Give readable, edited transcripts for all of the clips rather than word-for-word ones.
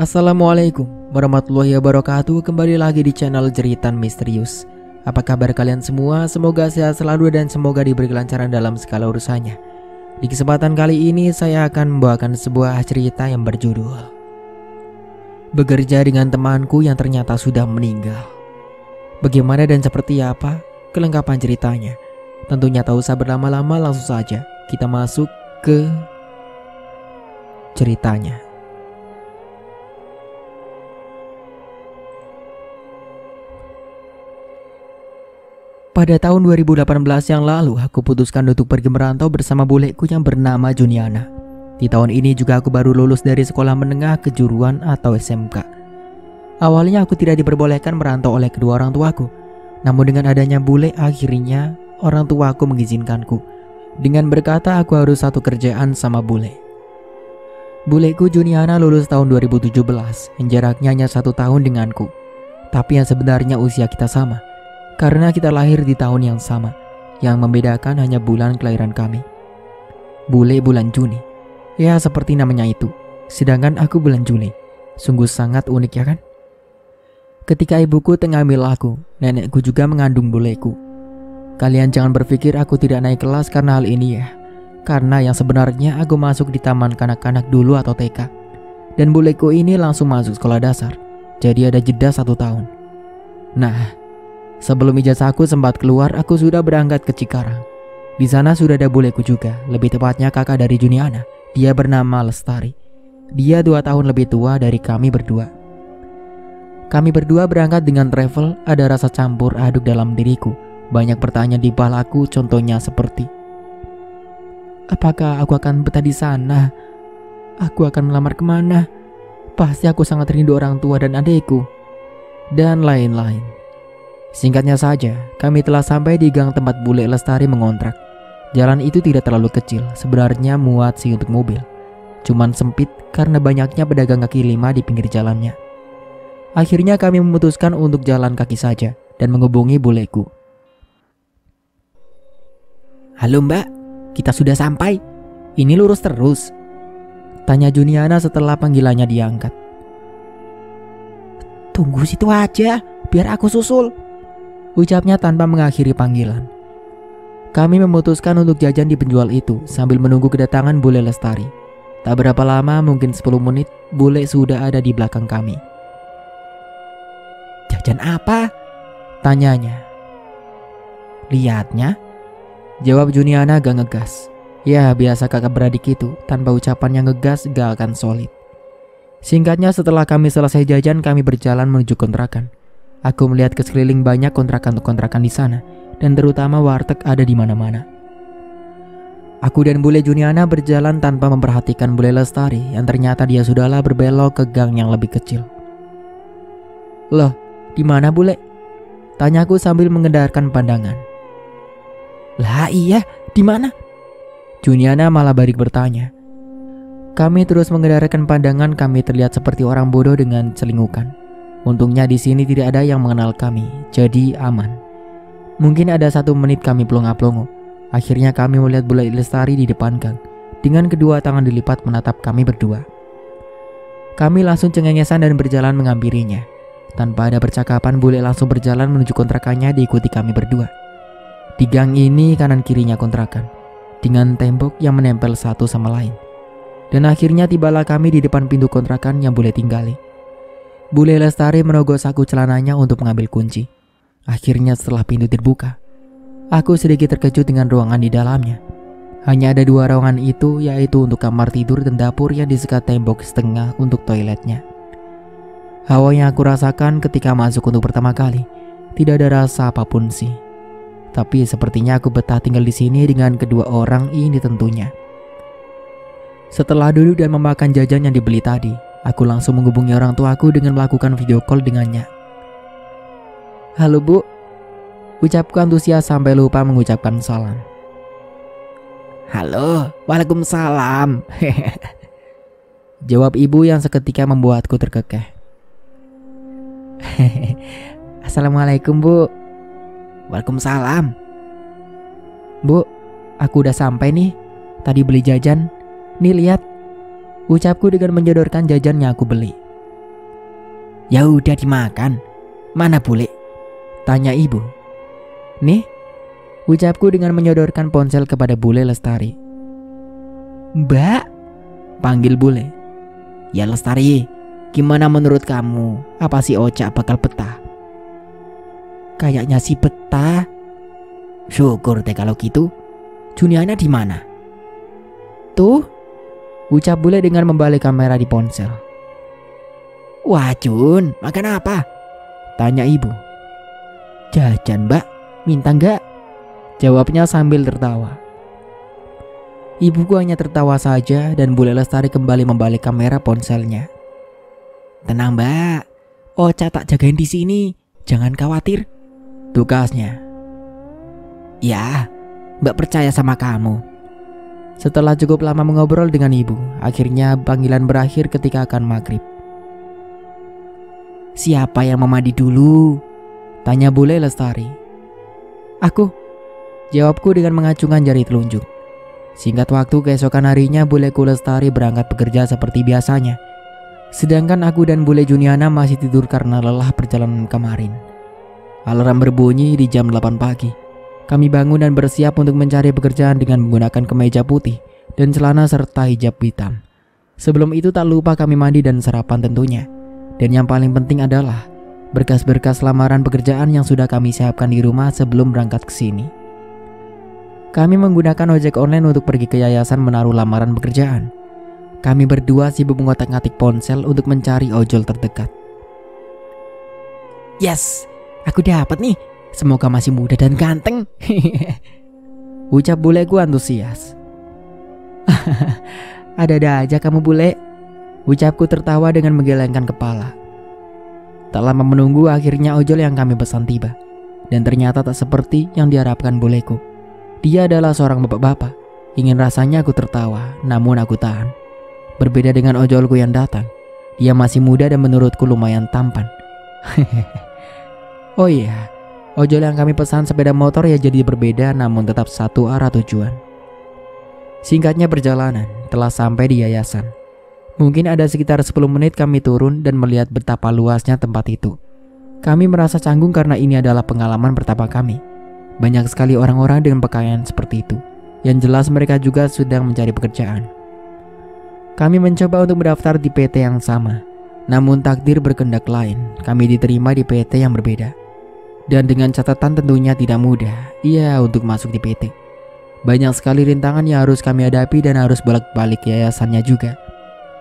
Assalamualaikum warahmatullahi wabarakatuh. Kembali lagi di channel Jeritan Misterius. Apa kabar kalian semua? Semoga sehat selalu dan semoga diberi kelancaran dalam segala urusannya. Di kesempatan kali ini saya akan membawakan sebuah cerita yang berjudul Bekerja dengan temanku yang ternyata sudah meninggal. Bagaimana dan seperti apa kelengkapan ceritanya? Tentunya tak usah berlama-lama, langsung saja kita masuk ke ceritanya. Pada tahun 2018 yang lalu, aku putuskan untuk pergi merantau bersama bulekku yang bernama Juniana. Di tahun ini juga aku baru lulus dari sekolah menengah kejuruan atau SMK. Awalnya aku tidak diperbolehkan merantau oleh kedua orang tuaku. Namun dengan adanya bule, akhirnya orang tuaku mengizinkanku. Dengan berkata aku harus satu kerjaan sama bule. Buleku Juniana lulus tahun 2017, yang jaraknya hanya 1 tahun denganku. Tapi yang sebenarnya usia kita sama. Karena kita lahir di tahun yang sama, yang membedakan hanya bulan kelahiran kami. Bule bulan Juni, ya seperti namanya itu. Sedangkan aku bulan Juli. Sungguh sangat unik ya kan? Ketika ibuku tengah hamil aku, nenekku juga mengandung buleku. Kalian jangan berpikir aku tidak naik kelas karena hal ini ya. Karena yang sebenarnya aku masuk di taman kanak-kanak dulu atau TK. Dan buleku ini langsung masuk sekolah dasar. Jadi ada jeda 1 tahun. Nah, sebelum ijazahku sempat keluar, aku sudah berangkat ke Cikarang. Di sana sudah ada buleku juga, lebih tepatnya kakak dari Juniana. Dia bernama Lestari. Dia 2 tahun lebih tua dari kami berdua. Kami berdua berangkat dengan travel, ada rasa campur aduk dalam diriku. Banyak pertanyaan di kepalaku, contohnya seperti, apakah aku akan betah di sana? Aku akan melamar kemana? Pasti aku sangat rindu orang tua dan adikku. Dan lain-lain. Singkatnya saja, kami telah sampai di gang tempat bule Lestari mengontrak. Jalan itu tidak terlalu kecil, sebenarnya muat sih untuk mobil. Cuman sempit karena banyaknya pedagang kaki lima di pinggir jalannya. Akhirnya kami memutuskan untuk jalan kaki saja dan menghubungi buleku. Halo mbak, kita sudah sampai. Ini lurus terus? Tanya Juniana setelah panggilannya diangkat. Tunggu situ aja, biar aku susul. Ucapnya tanpa mengakhiri panggilan. Kami memutuskan untuk jajan di penjual itu sambil menunggu kedatangan bule Lestari. Tak berapa lama, mungkin 10 menit, bule sudah ada di belakang kami. Jajan apa? Tanyanya. Lihatnya, jawab Juniana agak ngegas. Ya biasa kakak beradik itu, tanpa ucapan yang ngegas gak akan solid. Singkatnya setelah kami selesai jajan, kami berjalan menuju kontrakan. Aku melihat ke sekeliling banyak kontrakan di sana, dan terutama warteg ada di mana-mana. Aku dan bule Juniana berjalan tanpa memperhatikan bule Lestari yang ternyata dia sudahlah berbelok ke gang yang lebih kecil. Loh, di mana bule? Tanyaku sambil mengendarkan pandangan. Lah iya, di mana? Juniana malah balik bertanya. Kami terus mengendarkan pandangan, kami terlihat seperti orang bodoh dengan celingukan. Untungnya di sini tidak ada yang mengenal kami, jadi aman. Mungkin ada 1 menit kami pelongo-pelongo. Akhirnya kami melihat bule Lestari di depan gang, dengan kedua tangan dilipat menatap kami berdua. Kami langsung cengengesan dan berjalan menghampirinya. Tanpa ada percakapan, bule langsung berjalan menuju kontrakannya diikuti kami berdua. Di gang ini kanan kirinya kontrakan, dengan tembok yang menempel satu sama lain. Dan akhirnya tibalah kami di depan pintu kontrakan yang bule tinggali. Bule Lestari merogoh saku celananya untuk mengambil kunci. Akhirnya setelah pintu terbuka, aku sedikit terkejut dengan ruangan di dalamnya. Hanya ada 2 ruangan itu, yaitu untuk kamar tidur dan dapur yang disekat tembok setengah untuk toiletnya. Hawa yang aku rasakan ketika masuk untuk pertama kali, tidak ada rasa apapun sih. Tapi sepertinya aku betah tinggal di sini dengan kedua orang ini tentunya. Setelah duduk dan memakan jajan yang dibeli tadi, aku langsung menghubungi orang tuaku dengan melakukan video call dengannya. Halo bu, ucapku antusias sampai lupa mengucapkan salam. Halo, waalaikumsalam. Jawab ibu yang seketika membuatku terkekeh. Assalamualaikum bu. Waalaikumsalam. Bu, aku udah sampai nih. Tadi beli jajan. Nih lihat, ucapku dengan menjodorkan jajan yang aku beli. Ya udah dimakan. Mana bule? Tanya ibu. Nih, ucapku dengan menyodorkan ponsel kepada bule Lestari. Mbak, panggil bule. Ya Lestari, gimana menurut kamu? Apa si Ocak bakal betah? Kayaknya sih betah. Syukur deh kalau gitu. Juniana di mana? Tuh, ucap bule dengan membalik kamera di ponsel. Wah Jun, makan apa? Tanya ibu. Jajan mbak, minta nggak? Jawabnya sambil tertawa. Ibuku hanya tertawa saja dan bule Lestari kembali membalik kamera ponselnya. Tenang mbak, Ocha tak jagain di sini, jangan khawatir. Tugasnya. Ya, mbak percaya sama kamu. Setelah cukup lama mengobrol dengan ibu, akhirnya panggilan berakhir ketika akan maghrib. Siapa yang mau mandi dulu? Tanya bule Lestari. Aku, jawabku dengan mengacungkan jari telunjuk. Singkat waktu keesokan harinya buleku Lestari berangkat bekerja seperti biasanya. Sedangkan aku dan bule Juniana masih tidur karena lelah perjalanan kemarin. Alarm berbunyi di jam 8 pagi. Kami bangun dan bersiap untuk mencari pekerjaan dengan menggunakan kemeja putih dan celana serta hijab hitam. Sebelum itu tak lupa kami mandi dan sarapan tentunya. Dan yang paling penting adalah berkas-berkas lamaran pekerjaan yang sudah kami siapkan di rumah sebelum berangkat ke sini. Kami menggunakan ojek online untuk pergi ke yayasan menaruh lamaran pekerjaan. Kami berdua sibuk mengotak-ngatik ponsel untuk mencari ojol terdekat. Yes, aku dapat nih. Semoga masih muda dan ganteng. Ucap buleku antusias. Ada-ada aja kamu bule. Ucapku tertawa dengan menggelengkan kepala. Tak lama menunggu akhirnya ojol yang kami pesan tiba. Dan ternyata tak seperti yang diharapkan buleku. Dia adalah seorang bapak-bapak. Ingin rasanya aku tertawa, namun aku tahan. Berbeda dengan ojolku yang datang. Dia masih muda dan menurutku lumayan tampan. Oh iya, ojol yang kami pesan sepeda motor ya jadi berbeda namun tetap satu arah tujuan. Singkatnya perjalanan telah sampai di yayasan. Mungkin ada sekitar 10 menit kami turun dan melihat betapa luasnya tempat itu. Kami merasa canggung karena ini adalah pengalaman pertama kami. Banyak sekali orang-orang dengan pakaian seperti itu. Yang jelas mereka juga sedang mencari pekerjaan. Kami mencoba untuk mendaftar di PT yang sama. Namun takdir berkehendak lain. Kami diterima di PT yang berbeda. Dan dengan catatan tentunya tidak mudah. Iya, untuk masuk di PT. Banyak sekali rintangan yang harus kami hadapi dan harus bolak-balik yayasannya juga.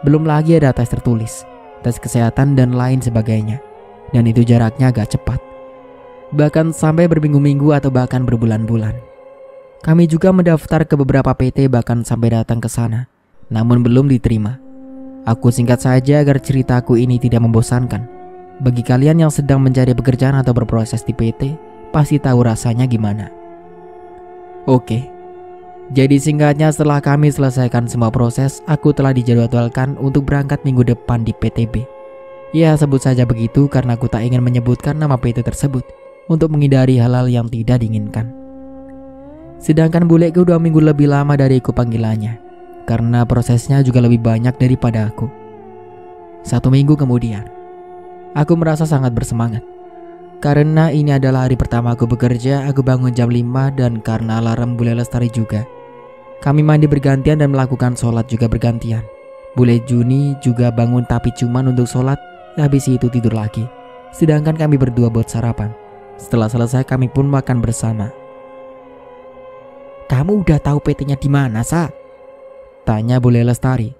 Belum lagi ada tes tertulis, tes kesehatan dan lain sebagainya. Dan itu jaraknya agak cepat. Bahkan sampai berminggu-minggu atau bahkan berbulan-bulan. Kami juga mendaftar ke beberapa PT bahkan sampai datang ke sana. Namun belum diterima. Aku singkat saja agar ceritaku ini tidak membosankan. Bagi kalian yang sedang mencari pekerjaan atau berproses di PT, pasti tahu rasanya gimana. Oke. Jadi singkatnya setelah kami selesaikan semua proses, aku telah dijadwalkan untuk berangkat minggu depan di PTB. Ya sebut saja begitu karena aku tak ingin menyebutkan nama PT tersebut untuk menghindari hal-hal yang tidak diinginkan. Sedangkan buleku 2 minggu lebih lama dariku panggilannya, karena prosesnya juga lebih banyak daripada aku. 1 minggu kemudian, aku merasa sangat bersemangat. Karena ini adalah hari pertama aku bekerja, aku bangun jam 5 dan karena alarm bule Lestari juga. Kami mandi bergantian dan melakukan sholat juga bergantian. Bule Juni juga bangun tapi cuman untuk sholat, habis itu tidur lagi. Sedangkan kami berdua buat sarapan. Setelah selesai kami pun makan bersama. Kamu udah tahu PT-nya di mana, Sa? Tanya bule Lestari.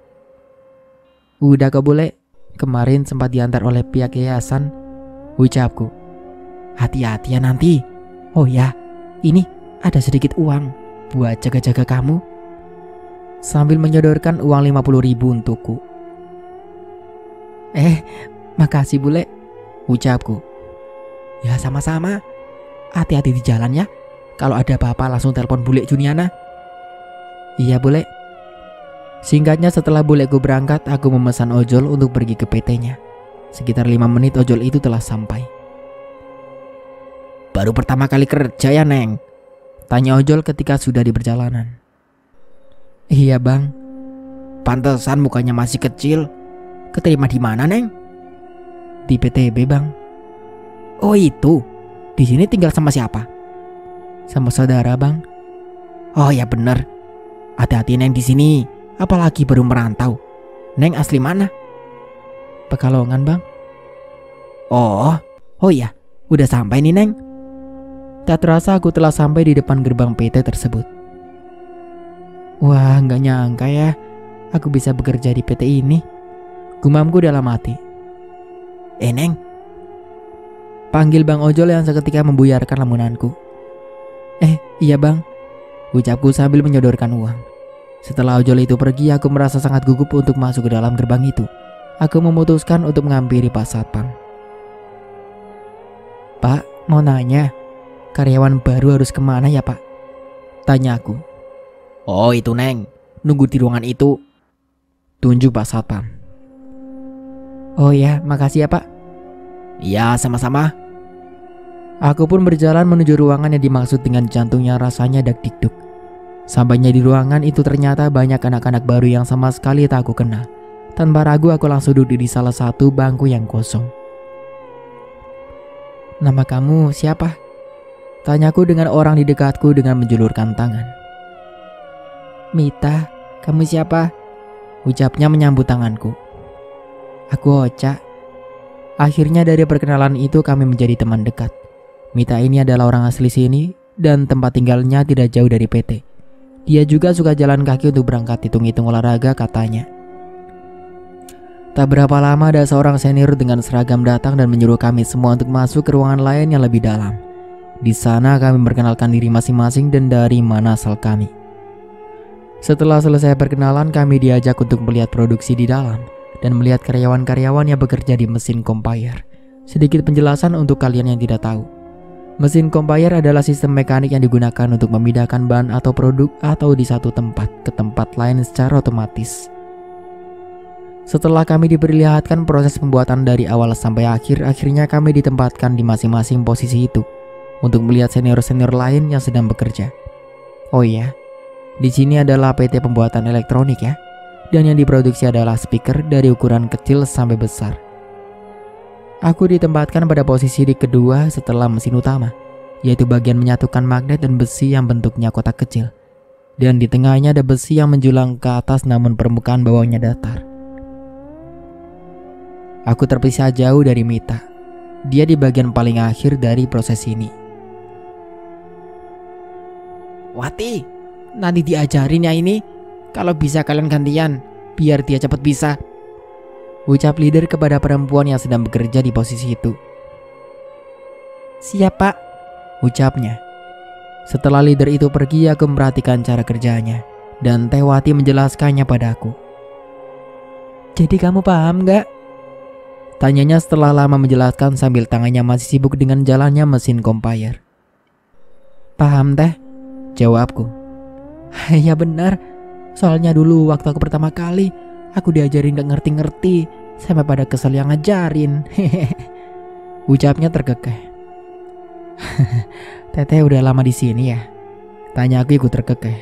Udah kok bule, kemarin sempat diantar oleh pihak yayasan. Ucapku. Hati-hati ya nanti. Oh ya, ini ada sedikit uang buat jaga-jaga kamu. Sambil menyodorkan uang 50.000 untukku. Makasih bule, ucapku. Ya sama-sama. Hati-hati di jalan ya. Kalau ada apa-apa langsung telepon bule Juniana. Iya bule. Singkatnya setelah buleku berangkat, aku memesan ojol untuk pergi ke PT-nya. Sekitar 5 menit ojol itu telah sampai. Baru pertama kali kerja ya Neng? Tanya ojol ketika sudah di perjalanan. Iya bang. Pantesan mukanya masih kecil. Keterima di mana Neng? Di PTB bang. Oh itu, di sini tinggal sama siapa? Sama saudara bang. Oh ya bener. Hati-hati Neng di sini, apalagi baru merantau. Neng asli mana? Pekalongan bang. Oh iya, udah sampai nih Neng. Tak terasa aku telah sampai di depan gerbang PT tersebut. Wah, nggak nyangka ya, aku bisa bekerja di PT ini. Gumamku dalam hati. Neng, panggil Bang Ojol yang seketika membuyarkan lamunanku. Iya bang, ucapku sambil menyodorkan uang. Setelah ojol itu pergi, aku merasa sangat gugup untuk masuk ke dalam gerbang itu. Aku memutuskan untuk menghampiri Pak Satpam. Pak, mau nanya, karyawan baru harus kemana ya Pak? Tanya aku. Oh itu Neng, nunggu di ruangan itu. Tunjuk Pak Satpam. Oh ya, makasih ya Pak. Iya, sama-sama. Aku pun berjalan menuju ruangan yang dimaksud dengan jantungnya rasanya dak-dikduk. Sampainya di ruangan itu ternyata banyak anak-anak baru yang sama sekali tak aku kenal. Tanpa ragu aku langsung duduk di salah satu bangku yang kosong. Nama kamu siapa? Tanyaku dengan orang di dekatku dengan menjulurkan tangan. Mita, kamu siapa? Ucapnya menyambut tanganku. Aku Ocha. Akhirnya dari perkenalan itu kami menjadi teman dekat. Mita ini adalah orang asli sini dan tempat tinggalnya tidak jauh dari PT. Dia juga suka jalan kaki untuk berangkat hitung-hitung olahraga katanya. Tak berapa lama ada seorang senior dengan seragam datang dan menyuruh kami semua untuk masuk ke ruangan lain yang lebih dalam. Di sana kami memperkenalkan diri masing-masing dan dari mana asal kami. Setelah selesai perkenalan, kami diajak untuk melihat produksi di dalam dan melihat karyawan-karyawan yang bekerja di mesin conveyor. Sedikit penjelasan untuk kalian yang tidak tahu. Mesin conveyor adalah sistem mekanik yang digunakan untuk memindahkan bahan atau produk atau di satu tempat ke tempat lain secara otomatis. Setelah kami diperlihatkan proses pembuatan dari awal sampai akhir, akhirnya kami ditempatkan di masing-masing posisi itu untuk melihat senior-senior lain yang sedang bekerja. Oh iya, di sini adalah PT pembuatan elektronik ya, dan yang diproduksi adalah speaker dari ukuran kecil sampai besar. Aku ditempatkan pada posisi di kedua setelah mesin utama, yaitu bagian menyatukan magnet dan besi yang bentuknya kotak kecil. Dan di tengahnya ada besi yang menjulang ke atas namun permukaan bawahnya datar. Aku terpisah jauh dari Mita. Dia di bagian paling akhir dari proses ini. Wati, nanti diajarin ya ini. Kalau bisa kalian gantian, biar dia cepat bisa. Ucap leader kepada perempuan yang sedang bekerja di posisi itu. Siap Pak, ucapnya. Setelah leader itu pergi, aku memperhatikan cara kerjanya dan Tewati menjelaskannya padaku. Jadi kamu paham gak? Tanyanya setelah lama menjelaskan sambil tangannya masih sibuk dengan jalannya mesin conveyor. Paham teh, jawabku. Ya benar, soalnya dulu waktu aku pertama kali aku diajarin gak ngerti-ngerti, sampai pada kesel yang ngajarin. Ucapnya terkekeh. Teteh udah lama di sini ya? Tanya aku ikut terkekeh.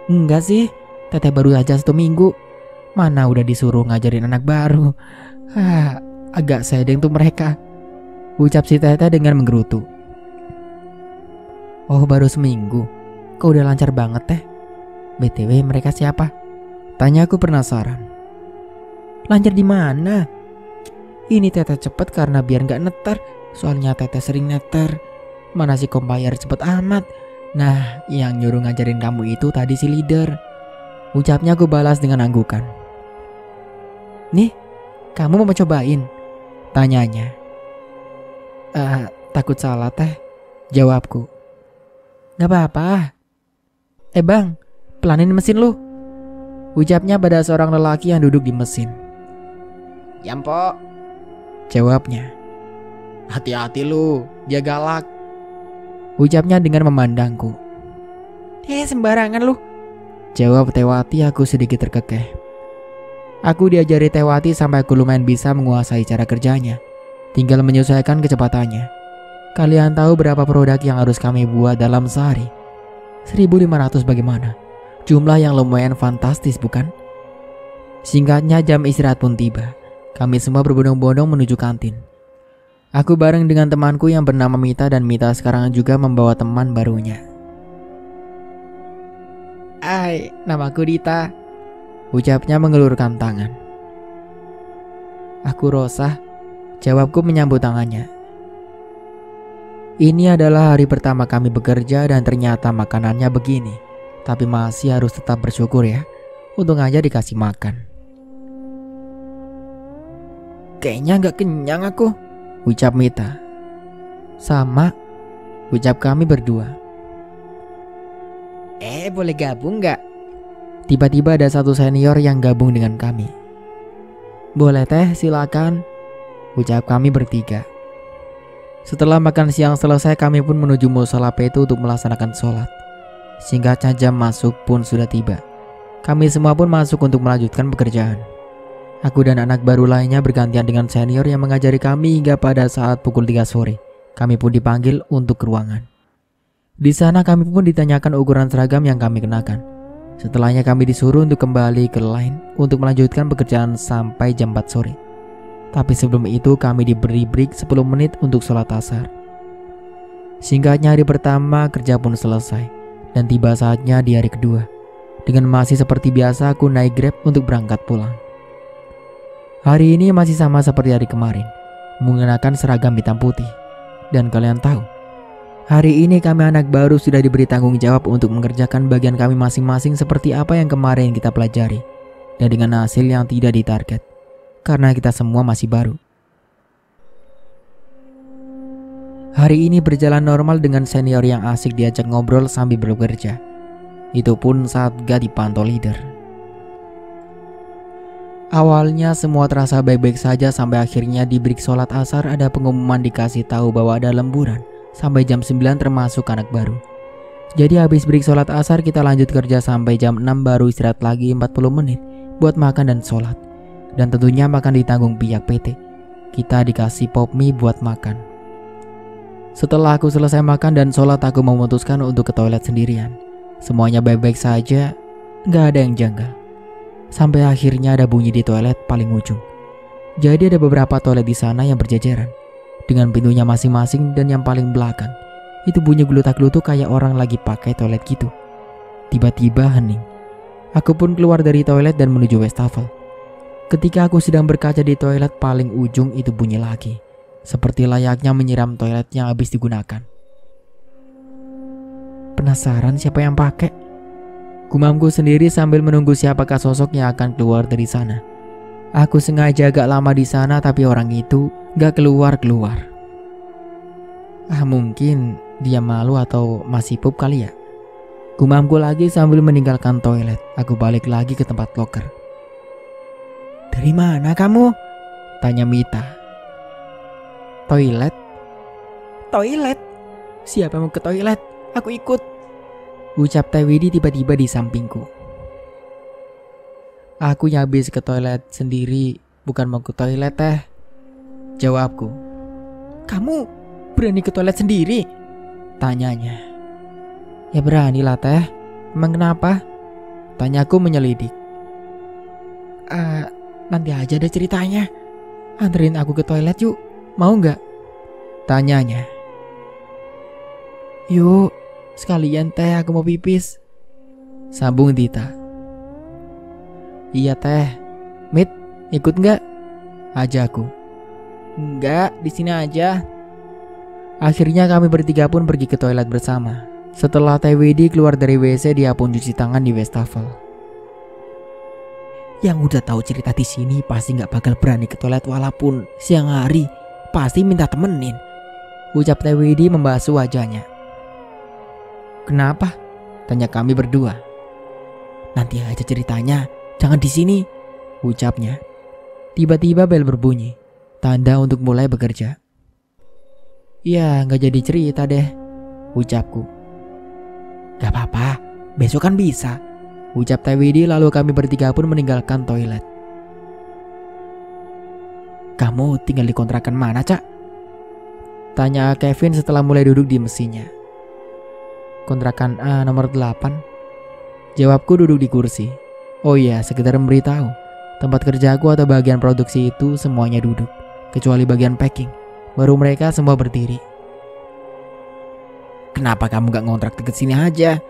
Enggak sih, Teteh baru aja 1 minggu. Mana udah disuruh ngajarin anak baru. Agak sedeng tuh mereka. Ucap si Teteh dengan menggerutu. Oh baru seminggu, kok udah lancar banget Teh? BTW mereka siapa? Tanya aku penasaran. Lancar di mana? Ini Teteh cepet karena biar gak netar. Soalnya Teteh sering netar. Mana si kombayar cepet amat. Nah yang nyuruh ngajarin kamu itu tadi si leader. Ucapnya aku balas dengan anggukan. Nih, kamu mau cobain? Tanyanya. Takut salah Teh, jawabku. Gak apa-apa. Bang, pelanin mesin lu. Ucapnya pada seorang lelaki yang duduk di mesin. Ya Mpok, jawabnya. Hati-hati lu, dia galak. Ucapnya dengan memandangku. Sembarangan lu, jawab Tewati. Aku sedikit terkekeh. Aku diajari Tewati sampai aku lumayan bisa menguasai cara kerjanya. Tinggal menyesuaikan kecepatannya. Kalian tahu berapa produk yang harus kami buat dalam sehari? 1.500 bagaimana? Jumlah yang lumayan fantastis bukan? Singkatnya jam istirahat pun tiba. Kami semua berbondong-bondong menuju kantin. Aku bareng dengan temanku yang bernama Mita, dan Mita sekarang juga membawa teman barunya. "Hai, namaku Dita," ucapnya mengelurkan tangan. "Aku Rosa," jawabku menyambut tangannya. Ini adalah hari pertama kami bekerja dan ternyata makanannya begini. Tapi masih harus tetap bersyukur ya. Untung aja dikasih makan. "Kayaknya gak kenyang aku," ucap Mita. "Sama," ucap kami berdua. Boleh gabung gak?" Tiba-tiba ada satu senior yang gabung dengan kami. "Boleh teh, silakan," ucap kami bertiga. Setelah makan siang selesai, kami pun menuju musola PT untuk melaksanakan sholat. Singkatnya jam masuk pun sudah tiba. Kami semua pun masuk untuk melanjutkan pekerjaan. Aku dan anak baru lainnya bergantian dengan senior yang mengajari kami hingga pada saat pukul 3 sore. Kami pun dipanggil untuk ke ruangan. Di sana kami pun ditanyakan ukuran seragam yang kami kenakan. Setelahnya kami disuruh untuk kembali ke line untuk melanjutkan pekerjaan sampai jam 4 sore. Tapi sebelum itu kami diberi break 10 menit untuk sholat asar. Singkatnya hari pertama kerja pun selesai. Dan tiba saatnya di hari kedua. Dengan masih seperti biasa aku naik Grab untuk berangkat pulang. Hari ini masih sama seperti hari kemarin. Menggunakan seragam hitam putih. Dan kalian tahu, hari ini kami anak baru sudah diberi tanggung jawab untuk mengerjakan bagian kami masing-masing seperti apa yang kemarin kita pelajari. Dan dengan hasil yang tidak ditarget. Karena kita semua masih baru. Hari ini berjalan normal dengan senior yang asik diajak ngobrol sambil bekerja. Itu pun saat gak dipantau leader. Awalnya semua terasa baik-baik saja sampai akhirnya di break sholat asar ada pengumuman dikasih tahu bahwa ada lemburan sampai jam 9 termasuk anak baru. Jadi habis break sholat asar kita lanjut kerja sampai jam 6 baru istirahat lagi 40 menit buat makan dan sholat. Dan tentunya makan ditanggung pihak PT. Kita dikasih pop mie buat makan. Setelah aku selesai makan dan sholat, aku memutuskan untuk ke toilet sendirian. Semuanya baik-baik saja, gak ada yang janggal. Sampai akhirnya ada bunyi di toilet paling ujung. Jadi ada beberapa toilet di sana yang berjajaran dengan pintunya masing-masing, dan yang paling belakang itu bunyi gelutak-gelutuk kayak orang lagi pakai toilet gitu. Tiba-tiba hening. Aku pun keluar dari toilet dan menuju wastafel. Ketika aku sedang berkaca di toilet paling ujung itu bunyi lagi. Seperti layaknya menyiram toilet yang habis digunakan. Penasaran siapa yang pakai? Gumamku sendiri sambil menunggu siapakah sosok yang akan keluar dari sana. Aku sengaja agak lama di sana tapi orang itu gak keluar-keluar. Mungkin dia malu atau masih pup kali ya. Gumamku lagi sambil meninggalkan toilet. Aku balik lagi ke tempat loker. "Dari mana kamu?" tanya Mita. "Toilet." "Toilet? Siapa mau ke toilet? Aku ikut," ucap Teh Widi tiba-tiba di sampingku. "Aku habis ke toilet sendiri, bukan mau ke toilet Teh," jawabku. "Kamu berani ke toilet sendiri?" tanyanya. "Ya beranilah Teh. Emang kenapa?" tanyaku menyelidik. Nanti aja deh ceritanya. Anterin aku ke toilet yuk, mau gak?" tanyanya. "Yuk, sekalian Teh, aku mau pipis," sambung Dita. "Iya Teh. Mit, ikut gak?" ajakku. "Enggak, di sini aja." Akhirnya kami bertiga pun pergi ke toilet bersama. Setelah Teh Widi keluar dari WC, dia pun cuci tangan di wastafel. Yang udah tahu cerita di sini pasti nggak bakal berani ke toilet walaupun siang hari, pasti minta temenin, ucap Teh Widi membasuh wajahnya. "Kenapa?" tanya kami berdua. "Nanti aja ceritanya, jangan di sini," ucapnya. Tiba-tiba bel berbunyi, tanda untuk mulai bekerja. "Ya nggak jadi cerita deh," ucapku. "Gak apa-apa, besok kan bisa," ucap Teh Widi, lalu kami bertiga pun meninggalkan toilet. "Kamu tinggal di kontrakan mana, Cak?" tanya Kevin setelah mulai duduk di mesinnya. "Kontrakan A nomor 8. Jawabku duduk di kursi. Oh iya, sekedar memberitahu. Tempat kerjaku atau bagian produksi itu semuanya duduk, kecuali bagian packing. Baru mereka semua berdiri. Kenapa kamu gak ngontrak deket sini aja?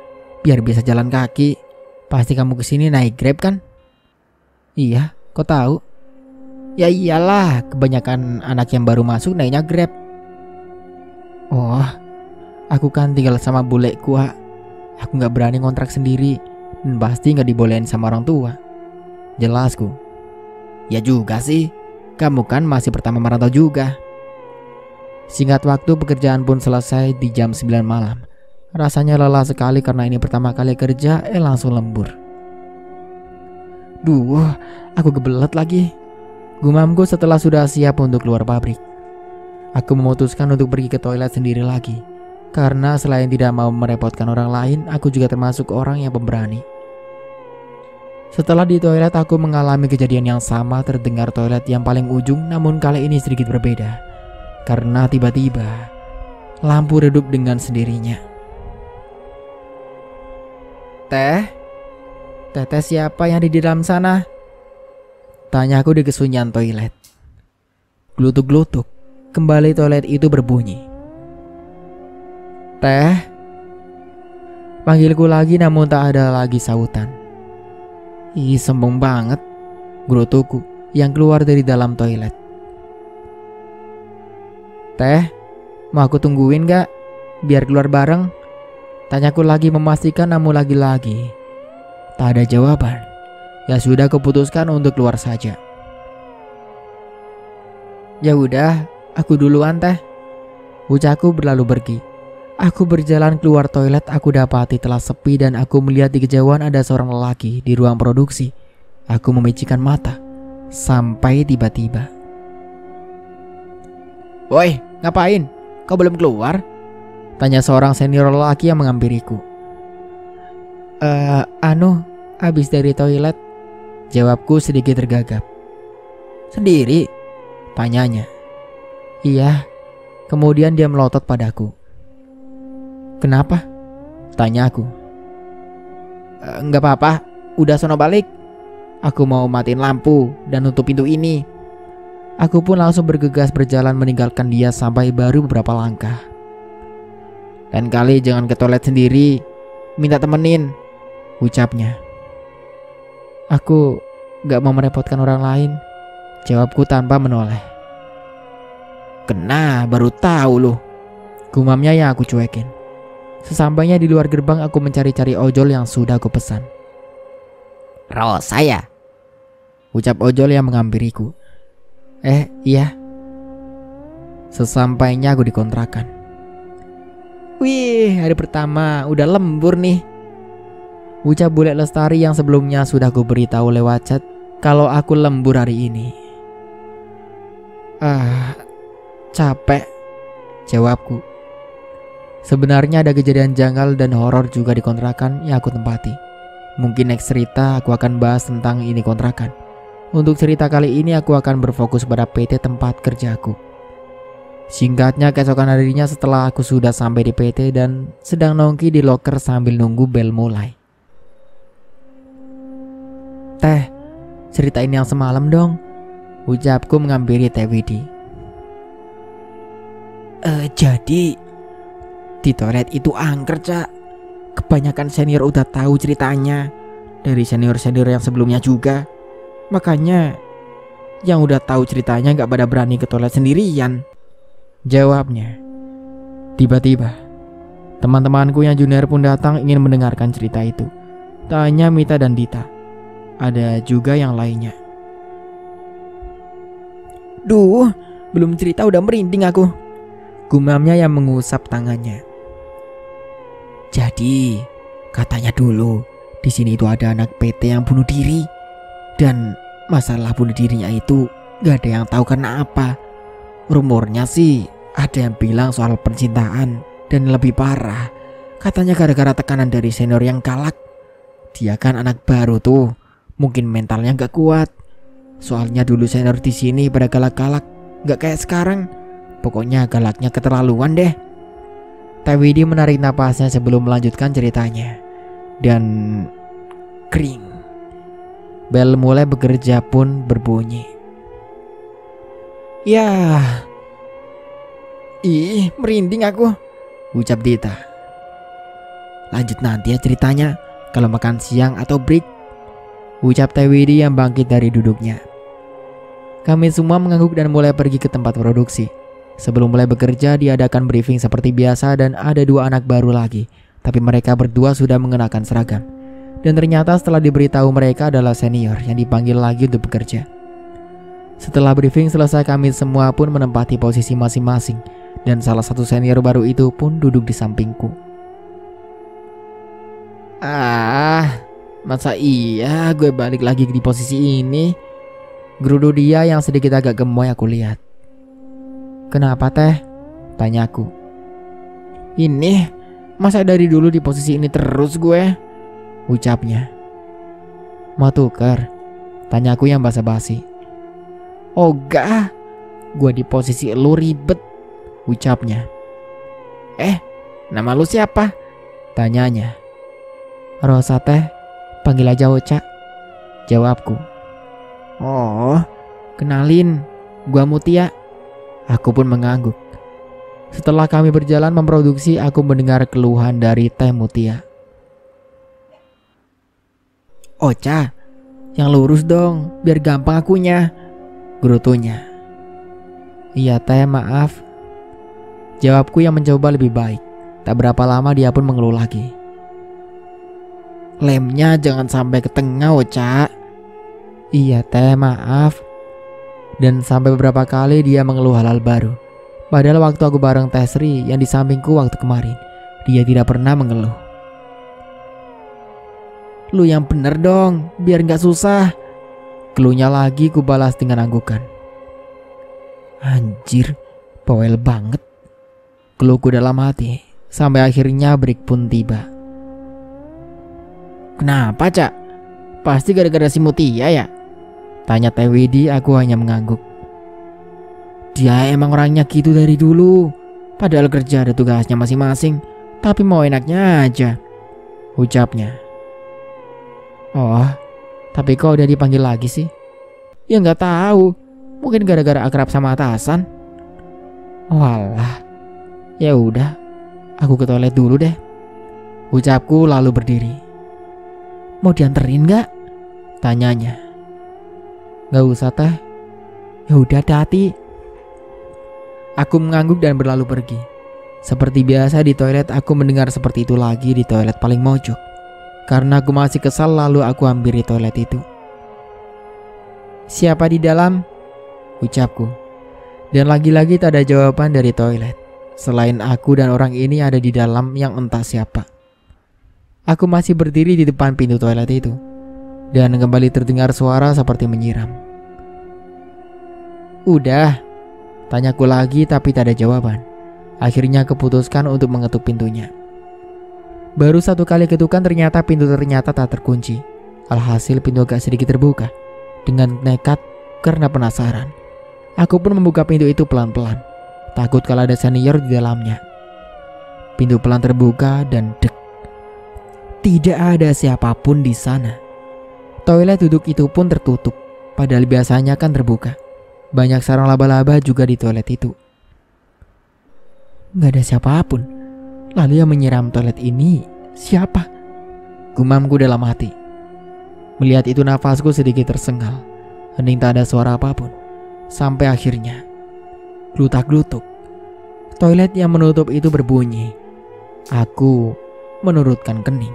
Biar bisa jalan kaki. Pasti kamu kesini naik Grab kan? Iya, kok tahu? Ya iyalah, kebanyakan anak yang baru masuk naiknya Grab. Oh, aku kan tinggal sama bulekku. Aku gak berani ngontrak sendiri, dan pasti gak dibolehin sama orang tua. Jelasku. Ya juga sih, kamu kan masih pertama merantau juga. Singkat waktu pekerjaan pun selesai di jam 9 malam. Rasanya lelah sekali karena ini pertama kali kerja, langsung lembur. Duh, aku kebelet lagi. Gumamku setelah sudah siap untuk keluar pabrik. Aku memutuskan untuk pergi ke toilet sendiri lagi. Karena selain tidak mau merepotkan orang lain, aku juga termasuk orang yang pemberani. Setelah di toilet aku mengalami kejadian yang sama, terdengar toilet yang paling ujung, namun kali ini sedikit berbeda. Karena tiba-tiba lampu redup dengan sendirinya. Teh siapa yang di dalam sana? Tanyaku di kesunyian toilet. Glutuk-glutuk, kembali toilet itu berbunyi. Teh? Panggilku lagi namun tak ada lagi sautan. Ih, sombong banget, gerutuku yang keluar dari dalam toilet. Teh, mau aku tungguin gak? Biar keluar bareng? Tanyaku lagi memastikan namun lagi-lagi tak ada jawaban. Ya sudah, kuputuskan untuk keluar saja. Ya udah, aku duluan teh. Ucapku berlalu pergi. Aku berjalan keluar toilet, aku dapati telah sepi dan aku melihat di kejauhan ada seorang lelaki di ruang produksi. Aku memicikan mata sampai tiba-tiba. Woi, ngapain? Kau belum keluar? Tanya seorang senior lelaki yang menghampiriku. Habis dari toilet. Jawabku sedikit tergagap. Sendiri? Tanyanya. Iya. Kemudian dia melotot padaku. Kenapa? Tanyaku. Enggak apa-apa, udah sono balik. Aku mau matiin lampu dan nutup pintu ini. Aku pun langsung bergegas berjalan meninggalkan dia sampai baru beberapa langkah. Lain kali jangan ke toilet sendiri, minta temenin, ucapnya. Aku gak mau merepotkan orang lain, jawabku tanpa menoleh. Kena, baru tahu loh, gumamnya yang aku cuekin. Sesampainya di luar gerbang aku mencari-cari ojol yang sudah aku pesan. Rosa ya? Ucap ojol yang menghampiriku. Iya. Sesampainya aku di kontrakan. Wih, hari pertama udah lembur nih. Ucap bule Lestari yang sebelumnya sudah aku beritahu lewat chat kalau aku lembur hari ini. Capek, jawabku. Sebenarnya ada kejadian janggal dan horor juga di kontrakan yang aku tempati. Mungkin next cerita aku akan bahas tentang ini kontrakan. Untuk cerita kali ini aku akan berfokus pada PT tempat kerjaku. Singkatnya, keesokan harinya setelah aku sudah sampai di PT dan sedang nongki di loker sambil nunggu bel mulai. Teh, ceritain yang semalam dong, ucapku menghampiri Teh Widi. Jadi di toilet itu angker, Cak. Kebanyakan senior udah tahu ceritanya dari senior-senior yang sebelumnya juga. Makanya yang udah tahu ceritanya gak pada berani ke toilet sendirian, jawabnya. Tiba-tiba teman-temanku yang junior pun datang ingin mendengarkan cerita itu. Tak hanya Mita dan Dita, ada juga yang lainnya. Duh, belum cerita udah merinding aku, gumamnya yang mengusap tangannya. Jadi, katanya dulu di sini itu ada anak PT yang bunuh diri. Dan masalah bunuh dirinya itu gak ada yang tahu karena apa. Rumornya sih ada yang bilang soal percintaan. Dan lebih parah, katanya gara-gara tekanan dari senior yang galak. Dia kan anak baru tuh, mungkin mentalnya gak kuat. Soalnya dulu senior di sini pada galak-galak, gak kayak sekarang. Pokoknya galaknya keterlaluan deh. Teh Widi menarik napasnya sebelum melanjutkan ceritanya. Dan kering. Bel mulai bekerja pun berbunyi. "Yah, ih merinding aku," ucap Dita. "Lanjut nanti ya ceritanya, kalau makan siang atau break," ucap Teh Widi yang bangkit dari duduknya. Kami semua mengangguk dan mulai pergi ke tempat produksi. Sebelum mulai bekerja diadakan briefing seperti biasa dan ada 2 anak baru lagi, tapi mereka berdua sudah mengenakan seragam. Dan ternyata setelah diberitahu mereka adalah senior yang dipanggil lagi untuk bekerja. Setelah briefing selesai kami semua pun menempati posisi masing-masing dan salah satu senior baru itu pun duduk di sampingku. Masa iya gue balik lagi di posisi ini? Gerudu dia yang sedikit agak gemoy aku lihat. "Kenapa Teh?" tanyaku. "Ini, masa dari dulu di posisi ini terus gue?" ucapnya. "Mau tuker?" tanyaku yang basa-basi. "Ogah, gue di posisi lu ribet," ucapnya. Nama lu siapa?" tanyanya. "Rosa Teh, panggil aja Ocha," jawabku. "Oh, kenalin, gua Mutia." Aku pun mengangguk. Setelah kami berjalan memproduksi, aku mendengar keluhan dari Teh Mutia. "Ocha, yang lurus dong, biar gampang akunya," gerutunya. "Iya Teh, maaf," jawabku yang mencoba lebih baik. Tak berapa lama dia pun mengeluh lagi. "Lemnya jangan sampai ke tengah, Ocha." "Iya Teh, maaf." Dan sampai beberapa kali dia mengeluh hal-hal baru. Padahal waktu aku bareng Teh Sri yang di sampingku waktu kemarin, dia tidak pernah mengeluh. "Lu yang bener dong, biar gak susah," keluhnya lagi ku balas dengan anggukan. Anjir, bawel banget, keluhku dalam hati. Sampai akhirnya break pun tiba. "Kenapa Cak? Pasti gara-gara si Mutia ya?" tanya Teh Widi. Aku hanya mengangguk. "Dia emang orangnya gitu dari dulu. Padahal kerja ada tugasnya masing-masing, tapi mau enaknya aja," ucapnya. "Oh, tapi kok udah dipanggil lagi sih?" "Ya nggak tahu. Mungkin gara-gara akrab sama atasan." "Walah, ya udah, aku ke toilet dulu deh," ucapku lalu berdiri. "Mau dianterin nggak?" tanyanya. "Nggak usah Teh. Ya udah, hati-hati." Aku mengangguk dan berlalu pergi. Seperti biasa di toilet aku mendengar seperti itu lagi di toilet paling mojok. Karena aku masih kesal lalu aku hampiri toilet itu. "Siapa di dalam?" ucapku. Dan lagi-lagi tak ada jawaban dari toilet. Selain aku dan orang ini ada di dalam yang entah siapa. Aku masih berdiri di depan pintu toilet itu. Dan kembali terdengar suara seperti menyiram. "Udah?" tanyaku lagi tapi tak ada jawaban. Akhirnya keputuskan untuk mengetuk pintunya. Baru 1 kali ketukan ternyata pintu tak terkunci. Alhasil pintu agak sedikit terbuka. Dengan nekat karena penasaran, aku pun membuka pintu itu pelan-pelan. Takut kalau ada senior di dalamnya. Pintu pelan terbuka dan dek. Tidak ada siapapun di sana. Toilet duduk itu pun tertutup, padahal biasanya kan terbuka. Banyak sarang laba-laba juga di toilet itu. Gak ada siapapun. Lalu yang menyiram toilet ini siapa? Gumamku dalam hati. Melihat itu nafasku sedikit tersengal. Hening tak ada suara apapun. Sampai akhirnya glutak-glutuk. Toilet yang menutup itu berbunyi. Aku menurutkan kening.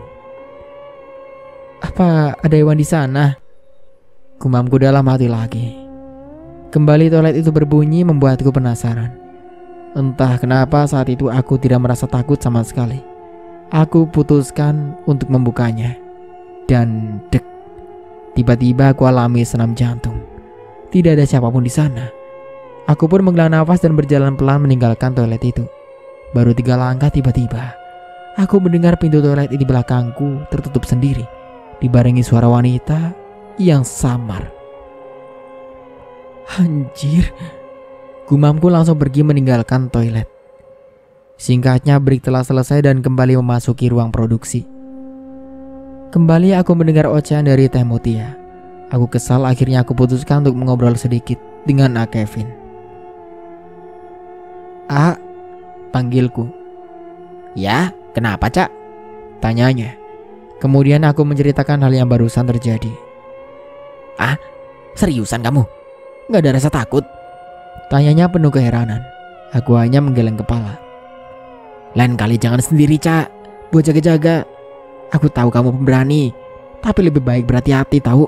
Apa ada hewan di sana? Gumamku dalam hati lagi. Kembali toilet itu berbunyi membuatku penasaran. Entah kenapa saat itu aku tidak merasa takut sama sekali. Aku putuskan untuk membukanya. Dan dek. Tiba-tiba aku alami senam jantung. Tidak ada siapapun di sana. Aku pun menghela nafas dan berjalan pelan meninggalkan toilet itu. Baru 3 langkah tiba-tiba aku mendengar pintu toilet di belakangku tertutup sendiri, dibarengi suara wanita yang samar. Anjir, gumamku langsung pergi meninggalkan toilet. Singkatnya break telah selesai dan kembali memasuki ruang produksi. Kembali aku mendengar ocehan dari Teh Mutia. Aku kesal, akhirnya aku putuskan untuk mengobrol sedikit dengan Kevin. Panggilku. Ya, kenapa Cak? Tanyanya. Kemudian aku menceritakan hal yang barusan terjadi. Seriusan kamu? Gak ada rasa takut? Tanyanya penuh keheranan. Aku hanya menggeleng kepala. Lain kali jangan sendiri Cak, buat jaga-jaga. Aku tahu kamu pemberani, tapi lebih baik berhati-hati tahu.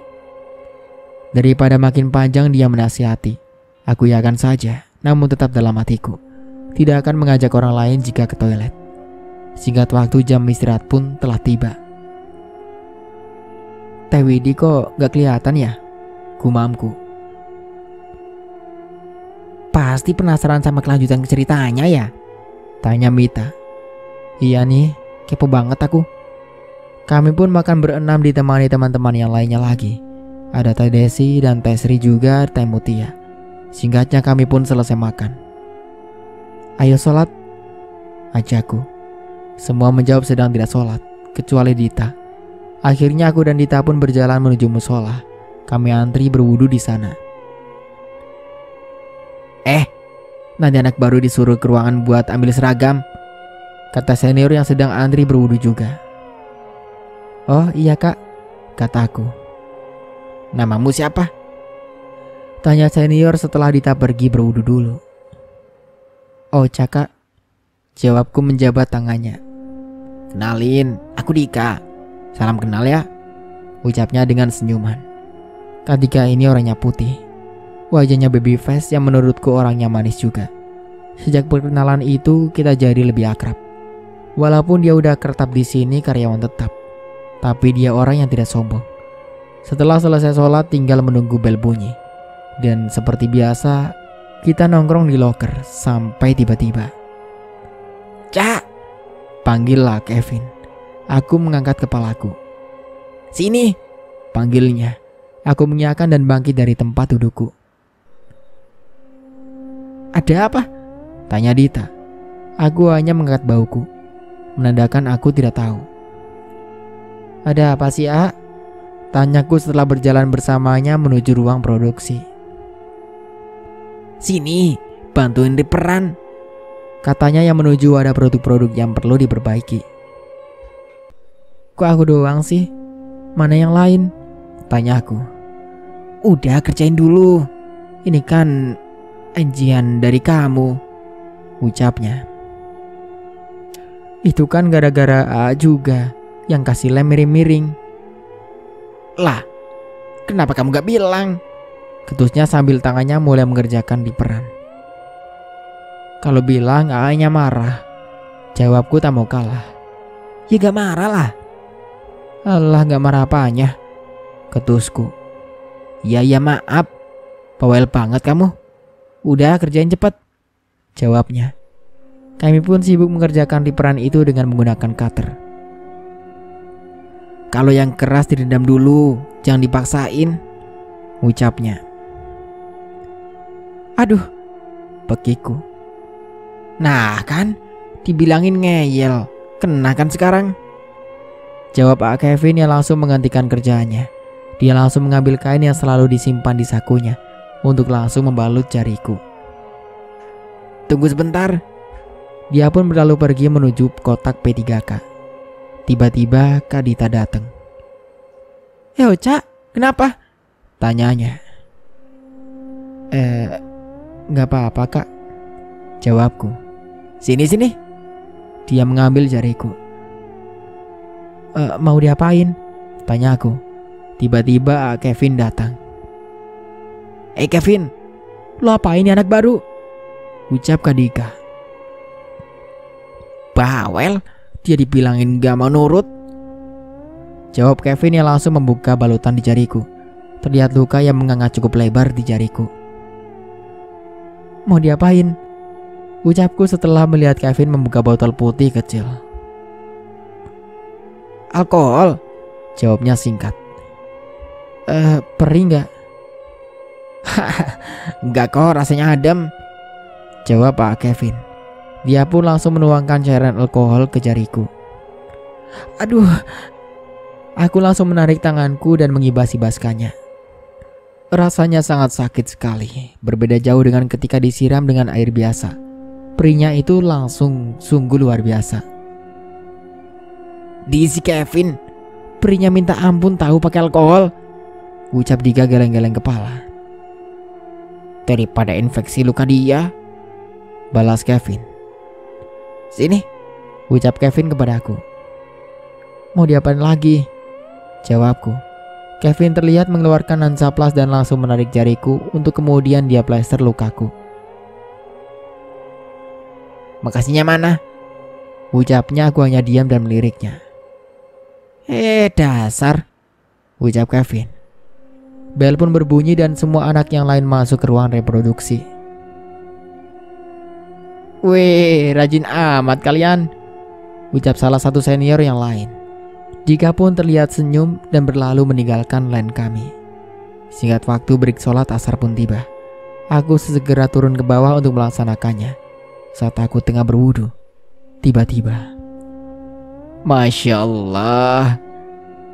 Daripada makin panjang dia menasihati, aku yakan saja, namun tetap dalam hatiku tidak akan mengajak orang lain jika ke toilet. Singkat waktu jam istirahat pun telah tiba. Teh Widi kok gak kelihatan ya? Gumamku. Pasti penasaran sama kelanjutan ceritanya ya? Tanya Mita. Iya nih, kepo banget aku. Kami pun makan berenam ditemani teman-teman yang lainnya lagi. Ada Teh Desi dan Teh Sri juga Teh Mutia. Singkatnya kami pun selesai makan. Ayo sholat, ajakku. Semua menjawab sedang tidak sholat, kecuali Dita. Akhirnya aku dan Dita pun berjalan menuju musola. Kami antri berwudu di sana. Nanti anak baru disuruh ke ruangan buat ambil seragam, kata senior yang sedang antri berwudu juga. Oh iya kak, kataku. Namamu siapa? Tanya senior setelah Dita pergi berwudu dulu. Oh Caka, jawabku menjabat tangannya. Kenalin, aku Dika. Salam kenal ya, ucapnya dengan senyuman. Ketika ini orangnya putih, wajahnya baby face yang menurutku orangnya manis juga. Sejak perkenalan itu kita jadi lebih akrab. Walaupun dia udah kertap di sini karyawan tetap, tapi dia orang yang tidak sombong. Setelah selesai sholat tinggal menunggu bel bunyi. Dan seperti biasa kita nongkrong di loker sampai tiba-tiba. Cak, panggillah Kevin. Aku mengangkat kepalaku. Sini, panggilnya. Aku mengiyakan dan bangkit dari tempat dudukku. Ada apa? Tanya Dita. Aku hanya mengangkat bauku, menandakan aku tidak tahu. Ada apa sih, A? Tanyaku setelah berjalan bersamanya menuju ruang produksi. Sini, bantuin diperan, katanya yang menuju ada produk-produk yang perlu diperbaiki. Kok aku doang sih? Mana yang lain? Tanyaku. Udah kerjain dulu. Ini kan ajian dari kamu, ucapnya. Itu kan gara-gara A juga yang kasih lem miring-miring. Lah, kenapa kamu gak bilang? Ketusnya sambil tangannya mulai mengerjakan di peran. Kalau bilang A-nya marah, jawabku tak mau kalah. Ya gak marah lah. Alah, gak marah apanya? Ketusku. Ya maaf, bawel banget kamu. Udah kerjain cepet, jawabnya. Kami pun sibuk mengerjakan peran itu dengan menggunakan cutter. Kalau yang keras direndam dulu, jangan dipaksain, ucapnya. Aduh, pekiku. Nah kan, dibilangin ngeyel, kena kan sekarang, jawab Kevin yang langsung menggantikan kerjaannya. Dia langsung mengambil kain yang selalu disimpan di sakunya untuk langsung membalut jariku. Tunggu sebentar. Dia pun berlalu pergi menuju kotak P3K. Tiba-tiba Kak Dita datang. Cak, kenapa? Tanyanya. Gak apa-apa kak, jawabku. Sini. Dia mengambil jariku. Mau diapain? Tanyaku. Tiba-tiba Kevin datang. Kevin, lo apain ya anak baru? Ucap Kak Dika. Bawel, dia dibilangin gak mau nurut, jawab Kevin yang langsung membuka balutan di jariku. Terlihat luka yang menganga cukup lebar di jariku. Mau diapain? Ucapku setelah melihat Kevin membuka botol putih kecil. Alkohol, jawabnya singkat. Perih gak? Enggak kok, rasanya adem, jawab Kevin. Dia pun langsung menuangkan cairan alkohol ke jariku. Aduh, aku langsung menarik tanganku dan mengibas-ibaskannya. Rasanya sangat sakit sekali, berbeda jauh dengan ketika disiram dengan air biasa. Perihnya itu langsung sungguh luar biasa. Diisi Kevin, perihnya minta ampun tahu pakai alkohol, ucap Dika geleng-geleng kepala. Daripada infeksi luka dia, balas Kevin. Sini, ucap Kevin kepada aku. Mau diapain lagi? Jawabku. Kevin terlihat mengeluarkan Hansaplast dan langsung menarik jariku untuk kemudian dia plester lukaku. Makasihnya mana? Ucapnya, aku hanya diam dan meliriknya. Dasar, ucap Kevin. Bel pun berbunyi dan semua anak yang lain masuk ke ruang reproduksi. Wih, rajin amat kalian, ucap salah satu senior yang lain. Dika pun terlihat senyum dan berlalu meninggalkan line kami. Singkat waktu break sholat asar pun tiba. Aku segera turun ke bawah untuk melaksanakannya. Saat aku tengah berwudu, tiba-tiba, Masya Allah,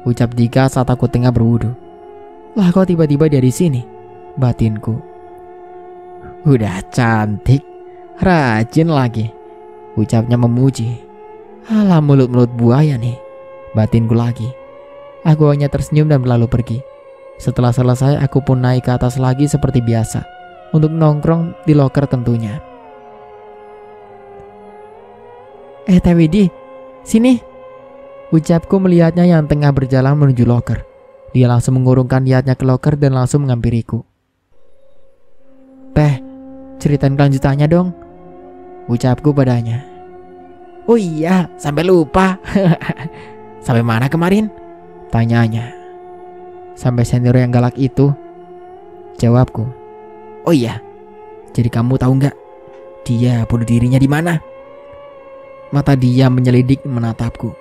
ucap Dika saat aku tengah berwudu. Lah kok tiba-tiba dia di sini? Batinku. Udah cantik, rajin lagi, ucapnya memuji. Alah, mulut-mulut buaya nih, batinku lagi. Aku hanya tersenyum dan berlalu pergi. Setelah selesai, aku pun naik ke atas lagi seperti biasa untuk nongkrong di loker tentunya. Teh Widi, sini, ucapku melihatnya yang tengah berjalan menuju loker. Dia langsung mengurungkan niatnya ke loker dan langsung menghampiriku. Teh, ceritain kelanjutannya dong, ucapku padanya. Oh iya, sampai lupa. Sampai mana kemarin? Tanyanya. Sampai senior yang galak itu, jawabku. Oh iya, jadi kamu tahu nggak dia bunuh dirinya di mana? Mata dia menyelidik menatapku.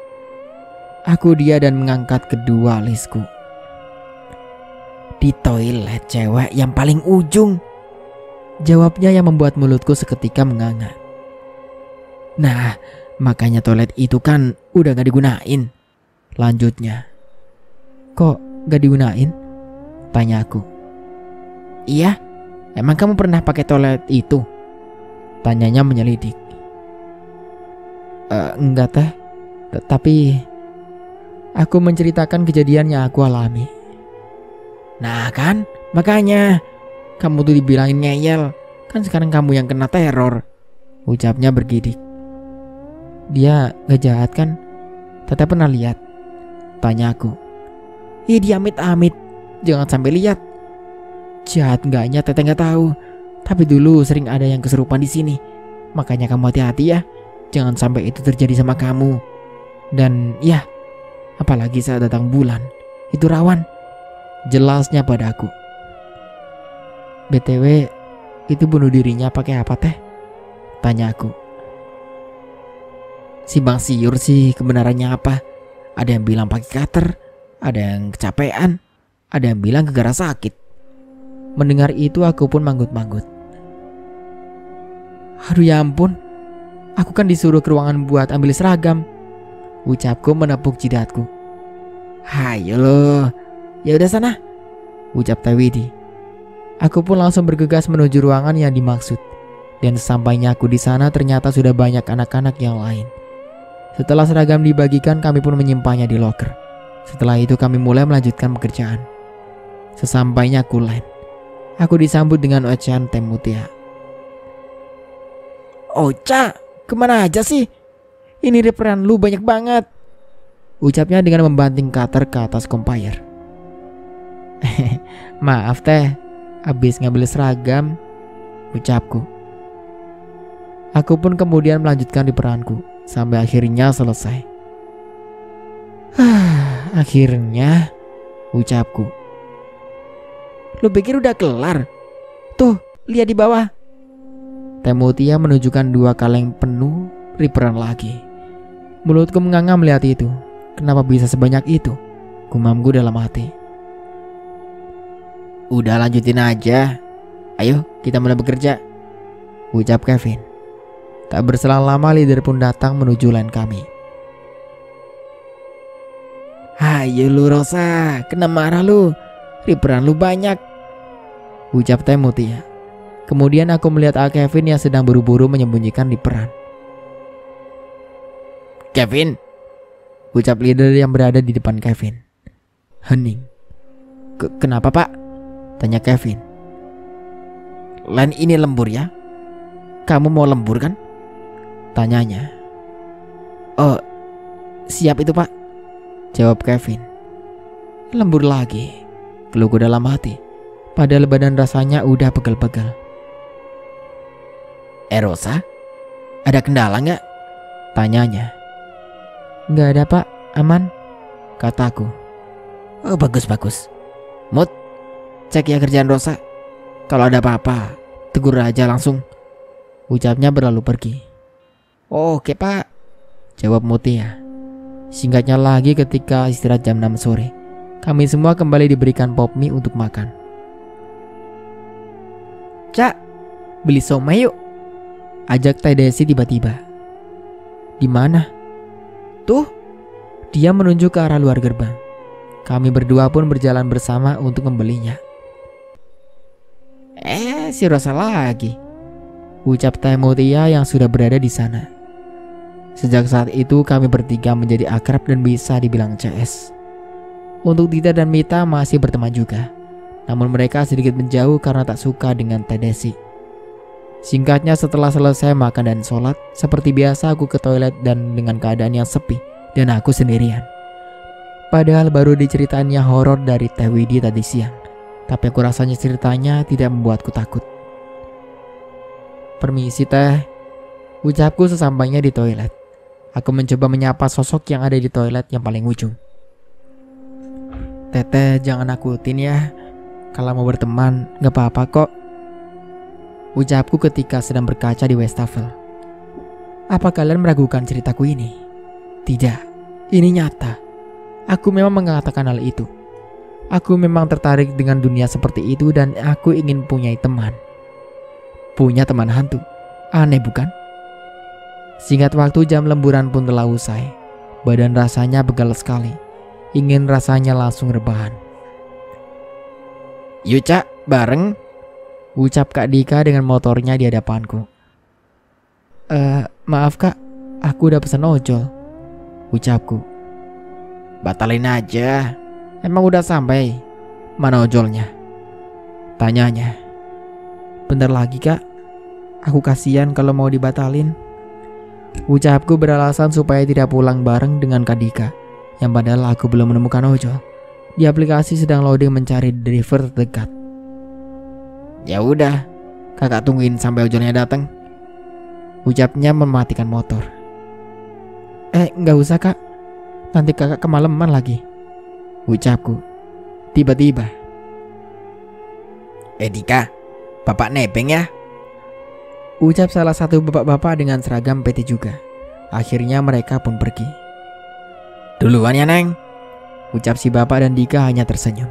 Aku dia dan mengangkat kedua alisku. Di toilet cewek yang paling ujung, jawabnya yang membuat mulutku seketika menganga. Nah, makanya toilet itu kan udah gak digunain, lanjutnya. Kok gak digunain? Tanyaku. Iya, emang kamu pernah pakai toilet itu? Tanyanya menyelidik. Enggak teh, tapi aku menceritakan kejadian yang aku alami. Nah kan, makanya kamu tuh dibilangin ngeyel. Kan sekarang kamu yang kena teror, ucapnya bergidik. Dia gak jahat kan? Teteh pernah lihat? Tanyaku. Ih, dia amit-amit, jangan sampai lihat. Jahat enggaknya teteh gak tahu, tapi dulu sering ada yang kesurupan di sini. Makanya kamu hati-hati ya, jangan sampai itu terjadi sama kamu. Dan ya, apalagi saat datang bulan, itu rawan, jelasnya padaku. BTW, itu bunuh dirinya pakai apa teh? Tanyaku. Simpang siur sih kebenarannya apa. Ada yang bilang pakai cutter, ada yang kecapean, ada yang bilang gegara sakit. Mendengar itu aku pun manggut-manggut. Aduh ya ampun, aku kan disuruh ke ruangan buat ambil seragam, ucapku menepuk jidatku. Hayo loh, ya udah sana, ucap Tewidi. Aku pun langsung bergegas menuju ruangan yang dimaksud. Dan sesampainya aku di sana ternyata sudah banyak anak-anak yang lain. Setelah seragam dibagikan, kami pun menyimpannya di loker. Setelah itu kami mulai melanjutkan pekerjaan. Sesampainya aku land, aku disambut dengan ocehan Teh Mutia. Ocha, kemana aja sih? Ini referan lu banyak banget, ucapnya dengan membanting cutter ke atas compire. Maaf teh, habis ngambil seragam, ucapku. Aku pun kemudian melanjutkan di peranku sampai akhirnya selesai. Akhirnya, ucapku. Lu pikir udah kelar? Tuh, lihat di bawah. Teh Mutia menunjukkan 2 kaleng penuh riperan lagi. Mulutku menganga melihat itu. Kenapa bisa sebanyak itu? Gumamku dalam hati. Udah lanjutin aja. Ayo kita mulai bekerja, ucap Kevin. Tak berselang lama leader pun datang menuju line kami. Hayo lu Rosa, kena marah lu. Riperan lu banyak, ucap Teh Mutia. Kemudian aku melihat Kevin yang sedang buru-buru menyembunyikan di peran. Kevin, ucap leader yang berada di depan Kevin. Hening. Kenapa pak? Tanya Kevin. Len ini lembur ya? Kamu mau lembur kan? Tanyanya. Oh, siap itu pak, jawab Kevin. Lembur lagi, keluhku dalam hati. Padahal badan rasanya udah pegel-pegel. Rosa, ada kendala nggak? Tanyanya. Nggak ada pak, aman, kataku. Oh bagus. Mut, cek ya kerjaan Rosa. Kalau ada apa-apa, tegur aja langsung, ucapnya berlalu pergi. Oh, oke pak, jawab Mutia. Singkatnya lagi ketika istirahat jam 6 sore, kami semua kembali diberikan pop mie untuk makan. Cak, beli somai yuk, ajak Teh Desi tiba-tiba. Di mana? Tuh, dia menunjuk ke arah luar gerbang. Kami berdua pun berjalan bersama untuk membelinya. Si Rosa lagi, ucap Teh Mutia yang sudah berada di sana. Sejak saat itu kami bertiga menjadi akrab dan bisa dibilang CS. Untuk Dita dan Mita masih berteman juga, namun mereka sedikit menjauh karena tak suka dengan Teh Desi. Singkatnya, setelah selesai makan dan sholat, seperti biasa aku ke toilet dan dengan keadaan yang sepi dan aku sendirian. Padahal baru diceritainnya horor dari Teh Widi tadi siang, tapi aku rasanya ceritanya tidak membuatku takut. Permisi Teh, ucapku sesampainya di toilet. Aku mencoba menyapa sosok yang ada di toilet yang paling ujung. Teteh jangan nakutin ya, kalau mau berteman gak apa-apa kok, ucapku ketika sedang berkaca di wastafel. Apa kalian meragukan ceritaku ini? Tidak, ini nyata. Aku memang mengatakan hal itu. Aku memang tertarik dengan dunia seperti itu dan aku ingin punya teman. Punya teman hantu, aneh bukan? Singkat waktu jam lemburan pun telah usai. Badan rasanya pegal sekali. Ingin rasanya langsung rebahan. Yuk Cak, bareng, ucap Kak Dika dengan motornya di hadapanku. Maaf Kak, aku udah pesan ojol, ucapku. Batalin aja, emang udah sampai. Mana ojolnya? Tanyanya. Bentar lagi Kak, aku kasihan kalau mau dibatalin, ucapku beralasan supaya tidak pulang bareng dengan Kak Dika, yang padahal aku belum menemukan ojol. Di aplikasi sedang loading mencari driver terdekat. Ya udah, kakak tungguin sampai ojolnya datang, ucapnya mematikan motor. Nggak usah Kak, nanti kakak kemalaman lagi, ucapku. Tiba-tiba, Dika, bapak nebeng ya, ucap salah satu bapak-bapak dengan seragam PT juga. Akhirnya mereka pun pergi. Duluan ya Neng, ucap si bapak dan Dika hanya tersenyum.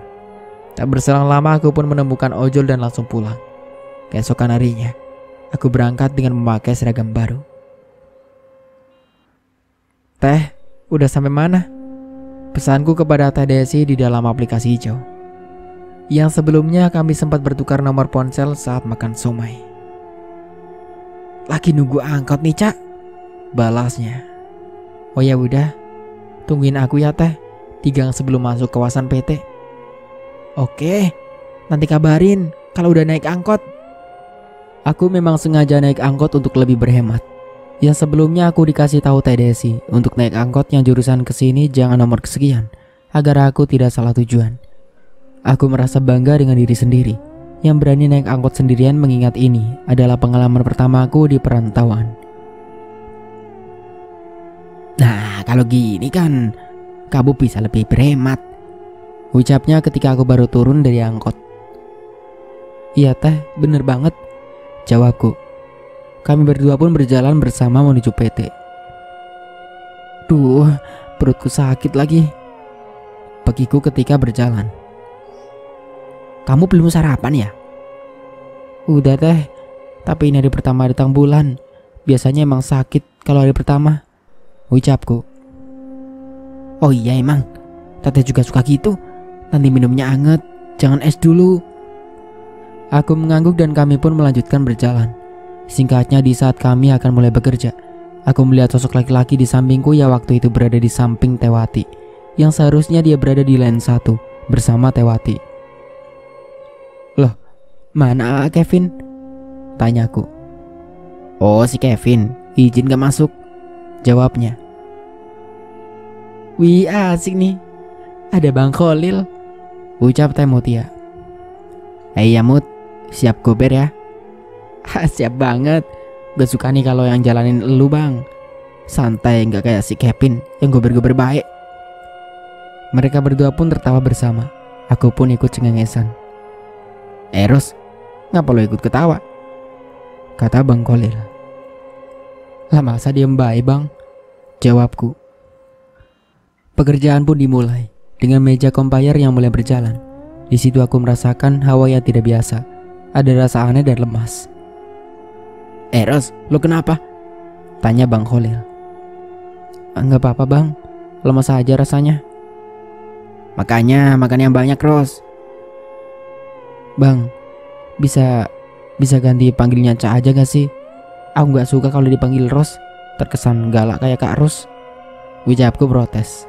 Tak berselang lama aku pun menemukan ojol dan langsung pulang. Keesokan harinya, aku berangkat dengan memakai seragam baru. Teh, udah sampai mana? Pesanku kepada Teh Desi di dalam aplikasi hijau. Yang sebelumnya kami sempat bertukar nomor ponsel saat makan somai. Lagi nunggu angkot nih Cak, balasnya. Oh ya udah, tungguin aku ya Teh, di gang sebelum masuk kawasan PT. Oke, nanti kabarin kalau udah naik angkot. Aku memang sengaja naik angkot untuk lebih berhemat. Yang sebelumnya aku dikasih tahu Teh Desi untuk naik angkot yang jurusan kesini jangan nomor kesekian, agar aku tidak salah tujuan. Aku merasa bangga dengan diri sendiri yang berani naik angkot sendirian, mengingat ini adalah pengalaman pertamaku di perantauan. Nah, kalau gini kan kamu bisa lebih berhemat, ucapnya ketika aku baru turun dari angkot. Iya Teh, bener banget, jawabku. Kami berdua pun berjalan bersama menuju PT. Duh, perutku sakit lagi, pegiku ketika berjalan. Kamu belum sarapan ya? Udah Teh, tapi ini hari pertama datang bulan. Biasanya emang sakit kalau hari pertama, ucapku. Oh iya emang, Teteh juga suka gitu. Nanti minumnya anget, jangan es dulu. Aku mengangguk dan kami pun melanjutkan berjalan. Singkatnya, di saat kami akan mulai bekerja, aku melihat sosok laki-laki di sampingku yang waktu itu berada di samping Tewati, yang seharusnya dia berada di lane 1 bersama Tewati. "Loh, mana Kevin?" tanyaku. "Oh, si Kevin, izin gak masuk," jawabnya. "Wih, asik nih, ada Bang Kholil," ucap Teh Mutia. "Ya Mut, siap gober ya?" "Siap banget, gue suka nih kalau yang jalanin elu bang. Santai, gak kayak si Kevin yang gober-gober baik." Mereka berdua pun tertawa bersama. Aku pun ikut cengengesan. "Ros, ngapa lo ikut ketawa?" kata Bang Kholil. "Lah masa diem baik bang?" jawabku. Pekerjaan pun dimulai dengan meja compare yang mulai berjalan. Di situ aku merasakan hawa yang tidak biasa. Ada rasa aneh dan lemas. "Ros, lo kenapa?" tanya Bang Kholil. "Enggak apa-apa bang, lemas aja rasanya." "Makanya makan yang banyak, Ros." "Bang, bisa ganti panggilnya Ca aja gak sih? Aku gak suka kalau dipanggil Ros, terkesan galak kayak Kak Ros," ucapku protes.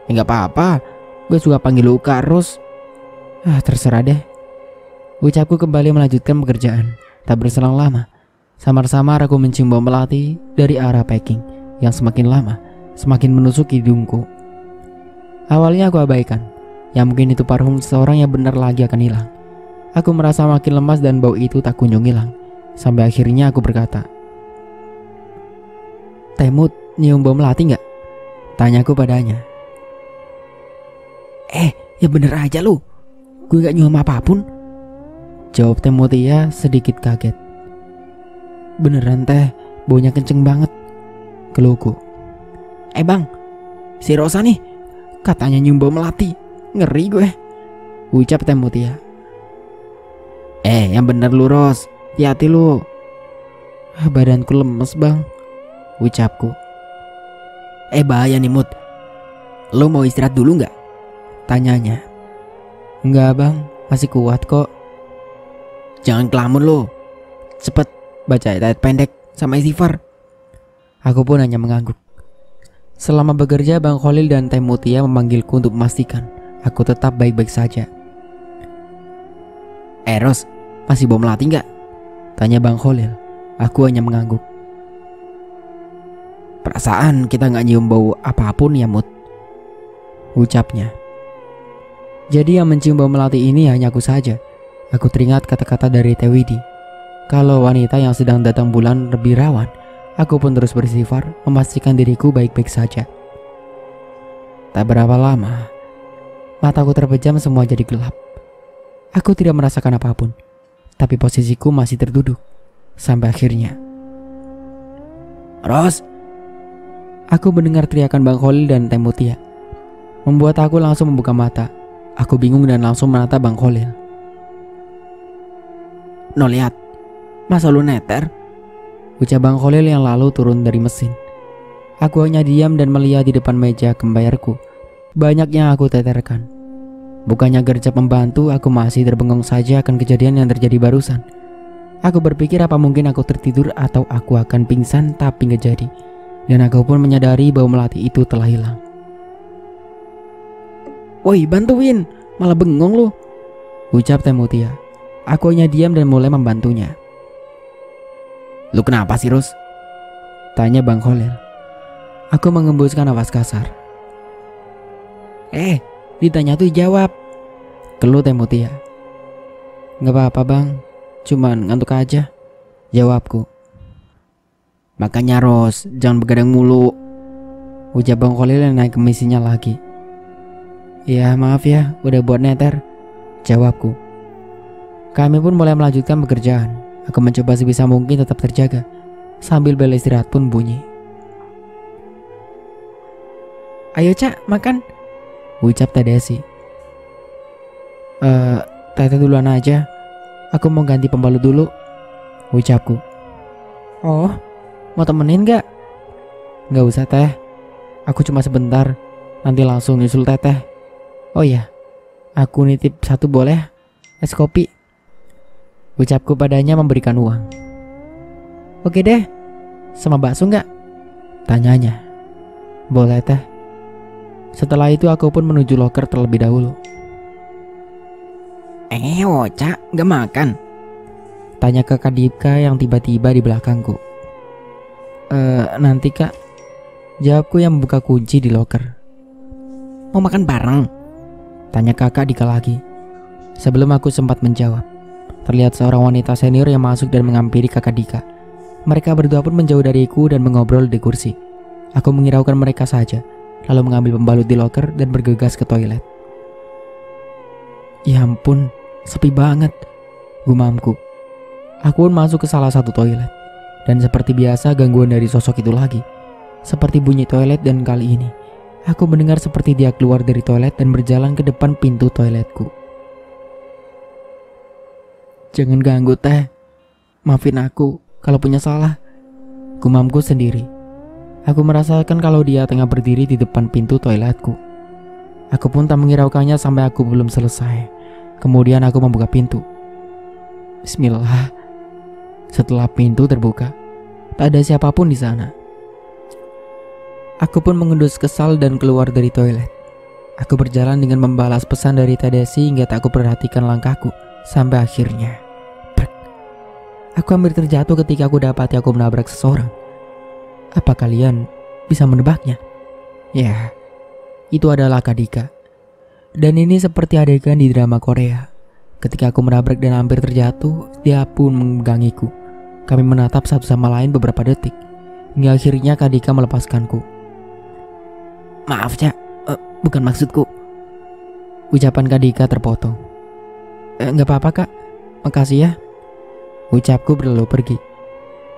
"Enggak apa-apa, gue suka panggil lu Kak Ros." Terserah deh," ucapku kembali melanjutkan pekerjaan. Tak berselang lama, samar-samar aku mencium bau melati dari arah packing yang semakin lama semakin menusuk hidungku. Awalnya aku abaikan, ya mungkin itu parfum seseorang yang benar lagi akan hilang. Aku merasa makin lemas dan bau itu tak kunjung hilang. Sampai akhirnya aku berkata, "Temut, nyium bau melati gak?" tanyaku padanya. Ya bener aja lu, gue gak nyium apapun," jawab Teh Mutia sedikit kaget. "Beneran Teh, baunya kenceng banget," keluhku. Bang, si Rosa nih katanya nyium bau melati, ngeri gue," ucap Teh Mutia. Yang bener lu Ros, hati-hati lu." "Badanku lemes bang," ucapku. Bahaya nih Mut, lu mau istirahat dulu gak?" tanyanya. "Enggak bang, masih kuat kok." "Jangan kelamun lu, cepet baca ayat pendek sama istighfar." Aku pun hanya mengangguk. Selama bekerja, Bang Kholil dan Teh Mutia memanggilku untuk memastikan aku tetap baik-baik saja. "Ros, masih bau melati gak?" tanya Bang Kholil. Aku hanya mengangguk. "Perasaan kita gak nyium bau apapun ya Mut," ucapnya. Jadi yang mencium bau melati ini hanya aku saja. Aku teringat kata-kata dari Teh Widi. Kalau wanita yang sedang datang bulan lebih rawan. Aku pun terus bersifar memastikan diriku baik-baik saja. Tak berapa lama, mataku terpejam, semua jadi gelap. Aku tidak merasakan apapun, tapi posisiku masih terduduk. Sampai akhirnya, "Ros!" Aku mendengar teriakan Bang Kholil dan Teh Mutia. Membuat aku langsung membuka mata. Aku bingung dan langsung menatap Bang Kholil. "No lihat, masa lu neter?" ucap Bang Kholil yang lalu turun dari mesin. Aku hanya diam dan melihat di depan meja kembayarku. Banyak yang aku teterkan. Bukannya gercep membantu, aku masih terbengong saja akan kejadian yang terjadi barusan. Aku berpikir apa mungkin aku tertidur atau aku akan pingsan, tapi gak jadi. Dan aku pun menyadari bau melati itu telah hilang. "Woi, bantuin, malah bengong lu," ucap Teh Mutia. Aku hanya diam dan mulai membantunya. "Lu kenapa sih Ros?" tanya Bang Kholil. Aku mengembuskan nafas kasar. Ditanya tuh jawab," keluh Teh Mutia. "Gak apa-apa bang, cuman ngantuk aja," jawabku. "Makanya Ros, jangan begadang mulu," ucap Bang Kholil yang naik ke mesinnya lagi. "Ya maaf ya, udah buat neter," jawabku. Kami pun mulai melanjutkan pekerjaan. Aku mencoba sebisa mungkin tetap terjaga. Sambil bel istirahat pun bunyi. "Ayo Cak, makan," ucap Teh Desi. Teteh duluan aja, aku mau ganti pembalut dulu," ucapku. "Oh, mau temenin gak?" "Gak usah Teh, aku cuma sebentar, nanti langsung nyusul Teteh. Oh iya, aku nitip satu boleh?" es kopi, ucapku padanya memberikan uang. Oke deh, sama bakso nggak? Tanyanya. Boleh teh. Setelah itu aku pun menuju loker terlebih dahulu. Oca, nggak makan? Tanya ke Kak Dipka yang tiba-tiba di belakangku. Nanti kak, jawabku yang membuka kunci di loker. Mau makan bareng? Tanya kakak Dika lagi. Sebelum aku sempat menjawab, terlihat seorang wanita senior yang masuk dan menghampiri kakak Dika. Mereka berdua pun menjauh dariku dan mengobrol di kursi. Aku menghiraukan mereka saja, lalu mengambil pembalut di loker dan bergegas ke toilet. Ya ampun, sepi banget, gumamku. Aku pun masuk ke salah satu toilet. Dan seperti biasa gangguan dari sosok itu lagi. Seperti bunyi toilet, dan kali ini aku mendengar seperti dia keluar dari toilet dan berjalan ke depan pintu toiletku. Jangan ganggu teh, maafin aku kalau punya salah, gumamku sendiri. Aku merasakan kalau dia tengah berdiri di depan pintu toiletku. Aku pun tak menghiraukannya sampai aku belum selesai. Kemudian aku membuka pintu. Bismillah. Setelah pintu terbuka, tak ada siapapun di sana. Aku pun mengendus kesal dan keluar dari toilet. Aku berjalan dengan membalas pesan dari Tadesi hingga tak aku perhatikan langkahku sampai akhirnya. Aku hampir terjatuh ketika aku dapati aku menabrak seseorang. Apa kalian bisa menebaknya? Ya, itu adalah Kak Dika. Dan ini seperti adegan di drama Korea. Ketika aku menabrak dan hampir terjatuh, dia pun memegangiku. Kami menatap satu sama lain beberapa detik, hingga akhirnya Kak Dika melepaskanku. Maaf Cak, bukan maksudku. Ucapan Kak Dika terpotong. Gak apa-apa Kak, makasih ya. Ucapku berlalu pergi.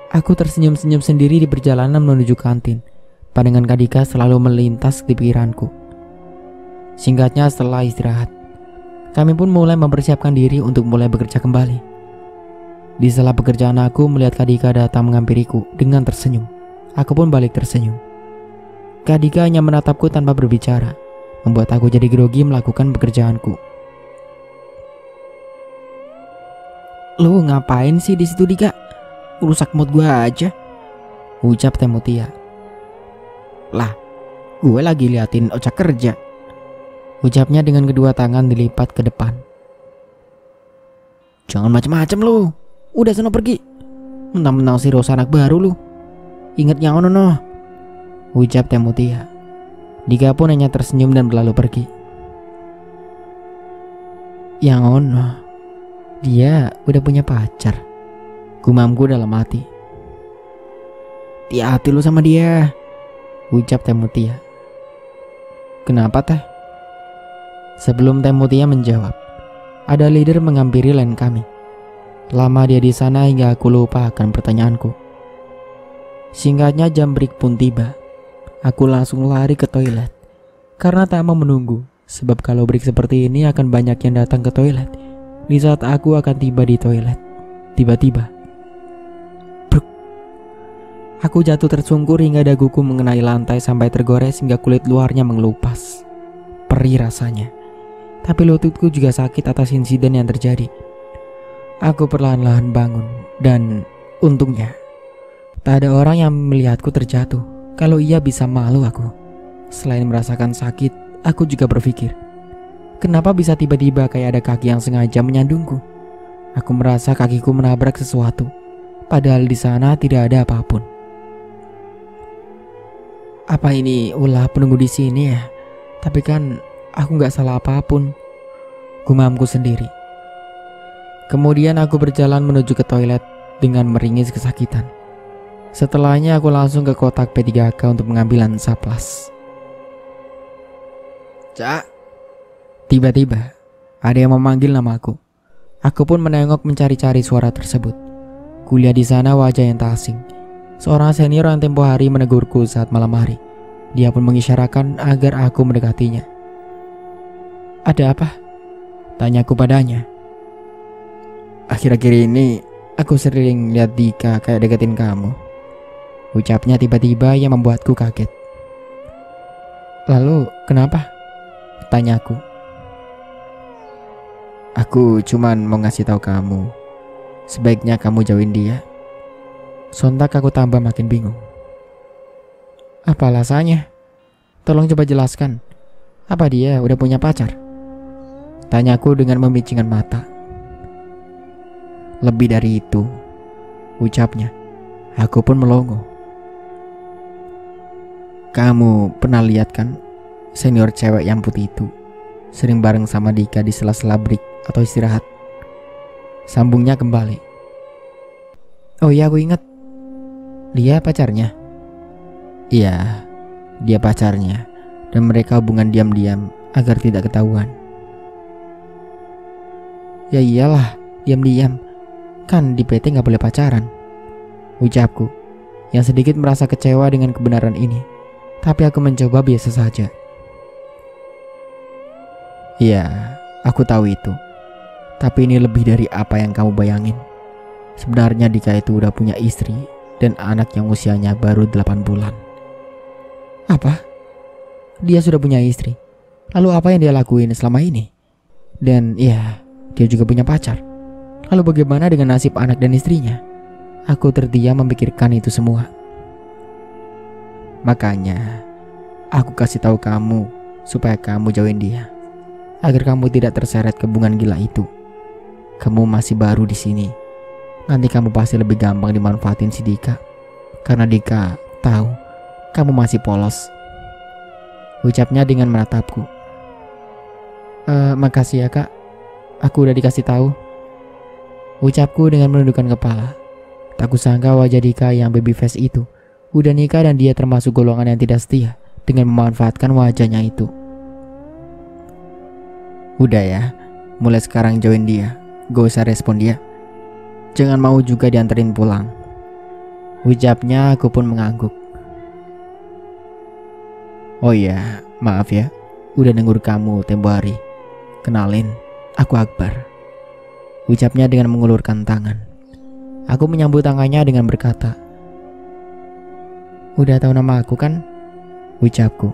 Aku tersenyum-senyum sendiri di perjalanan menuju kantin. Pandangan Kak Dika selalu melintas di pikiranku. Singkatnya, setelah istirahat, kami pun mulai mempersiapkan diri untuk mulai bekerja kembali. Di sela pekerjaan aku melihat Kak Dika datang menghampiriku dengan tersenyum. Aku pun balik tersenyum. Kak Dika hanya menatapku tanpa berbicara, membuat aku jadi grogi melakukan pekerjaanku. Lu ngapain sih di situ Dika? Rusak mood gua aja, ucap Temutia. Lah, gue lagi liatin Oca kerja, ucapnya dengan kedua tangan dilipat ke depan. Jangan macem-macem lu, udah sono pergi. Mentang-mentang si Rosa anak baru lu. Ingat yang ono noh, ucap Temutia. Dika pun hanya tersenyum dan berlalu pergi. Yang ono, dia udah punya pacar, gumamku dalam hati. Hati-hati lu sama dia, ucap Temutia. Kenapa teh? Sebelum Temutia menjawab, ada leader menghampiri line kami. Lama dia di sana hingga aku lupa akan pertanyaanku. Singkatnya jam break pun tiba. Aku langsung lari ke toilet karena tak mau menunggu, sebab kalau break seperti ini akan banyak yang datang ke toilet. Di saat aku akan tiba di toilet, tiba-tiba bruk, aku jatuh tersungkur hingga daguku mengenai lantai sampai tergores hingga kulit luarnya mengelupas. Perih rasanya, tapi lututku juga sakit atas insiden yang terjadi. Aku perlahan-lahan bangun dan untungnya tak ada orang yang melihatku terjatuh. Kalau ia bisa malu aku. Selain merasakan sakit, aku juga berpikir, kenapa bisa tiba-tiba kayak ada kaki yang sengaja menyandungku? Aku merasa kakiku menabrak sesuatu, padahal di sana tidak ada apapun. Apa ini ulah penunggu di sini ya? Tapi kan aku nggak salah apapun, gumamku sendiri. Kemudian aku berjalan menuju ke toilet dengan meringis kesakitan. Setelahnya aku langsung ke kotak P3K untuk mengambil Hansaplas. Cak. Tiba-tiba ada yang memanggil namaku. Aku pun menengok mencari-cari suara tersebut. Kuliah di sana wajah yang tak asing. Seorang senior yang tempo hari menegurku saat malam hari. Dia pun mengisyaratkan agar aku mendekatinya. Ada apa? Tanyaku padanya. Akhir-akhir ini aku sering lihat Dika kayak deketin kamu, ucapnya tiba-tiba yang membuatku kaget. Lalu kenapa? Tanyaku. Aku cuman mau ngasih tahu kamu, sebaiknya kamu jauhin dia. Sontak aku tambah makin bingung. Apa alasannya? Tolong coba jelaskan. Apa dia udah punya pacar? Tanyaku dengan memicingkan mata. Lebih dari itu, ucapnya. Aku pun melongo. Kamu pernah lihat kan senior cewek yang putih itu sering bareng sama Dika di sela-sela break atau istirahat? Sambungnya kembali. Oh iya, aku ingat. Dia pacarnya? Iya, dia pacarnya. Dan mereka hubungan diam-diam agar tidak ketahuan. Ya iyalah, diam-diam. Kan di PT gak boleh pacaran, ucapku, yang sedikit merasa kecewa dengan kebenaran ini. Tapi aku mencoba biasa saja. Iya, aku tahu itu. Tapi ini lebih dari apa yang kamu bayangin. Sebenarnya Dika itu udah punya istri dan anak yang usianya baru 8 bulan. Apa? Dia sudah punya istri? Lalu apa yang dia lakuin selama ini? Dan ya, dia juga punya pacar. Lalu bagaimana dengan nasib anak dan istrinya? Aku terdiam memikirkan itu semua. Makanya aku kasih tahu kamu supaya kamu jauhin dia, agar kamu tidak terseret ke hubungan gila itu. Kamu masih baru di sini. Nanti kamu pasti lebih gampang dimanfaatin si Dika, karena Dika tahu kamu masih polos, ucapnya dengan menatapku. Makasih ya kak, aku udah dikasih tahu, ucapku dengan menundukkan kepala. Tak kusangka wajah Dika yang baby face itu udah nikah dan dia termasuk golongan yang tidak setia dengan memanfaatkan wajahnya itu. Udah ya, mulai sekarang jauhin dia. Gak usah respon dia. Jangan mau juga dianterin pulang, ucapnya. Aku pun mengangguk. Oh iya, maaf ya, udah nenggur kamu tempo hari. Kenalin, aku Akbar, ucapnya dengan mengulurkan tangan. Aku menyambut tangannya dengan berkata, udah tahu nama aku kan? Ucapku.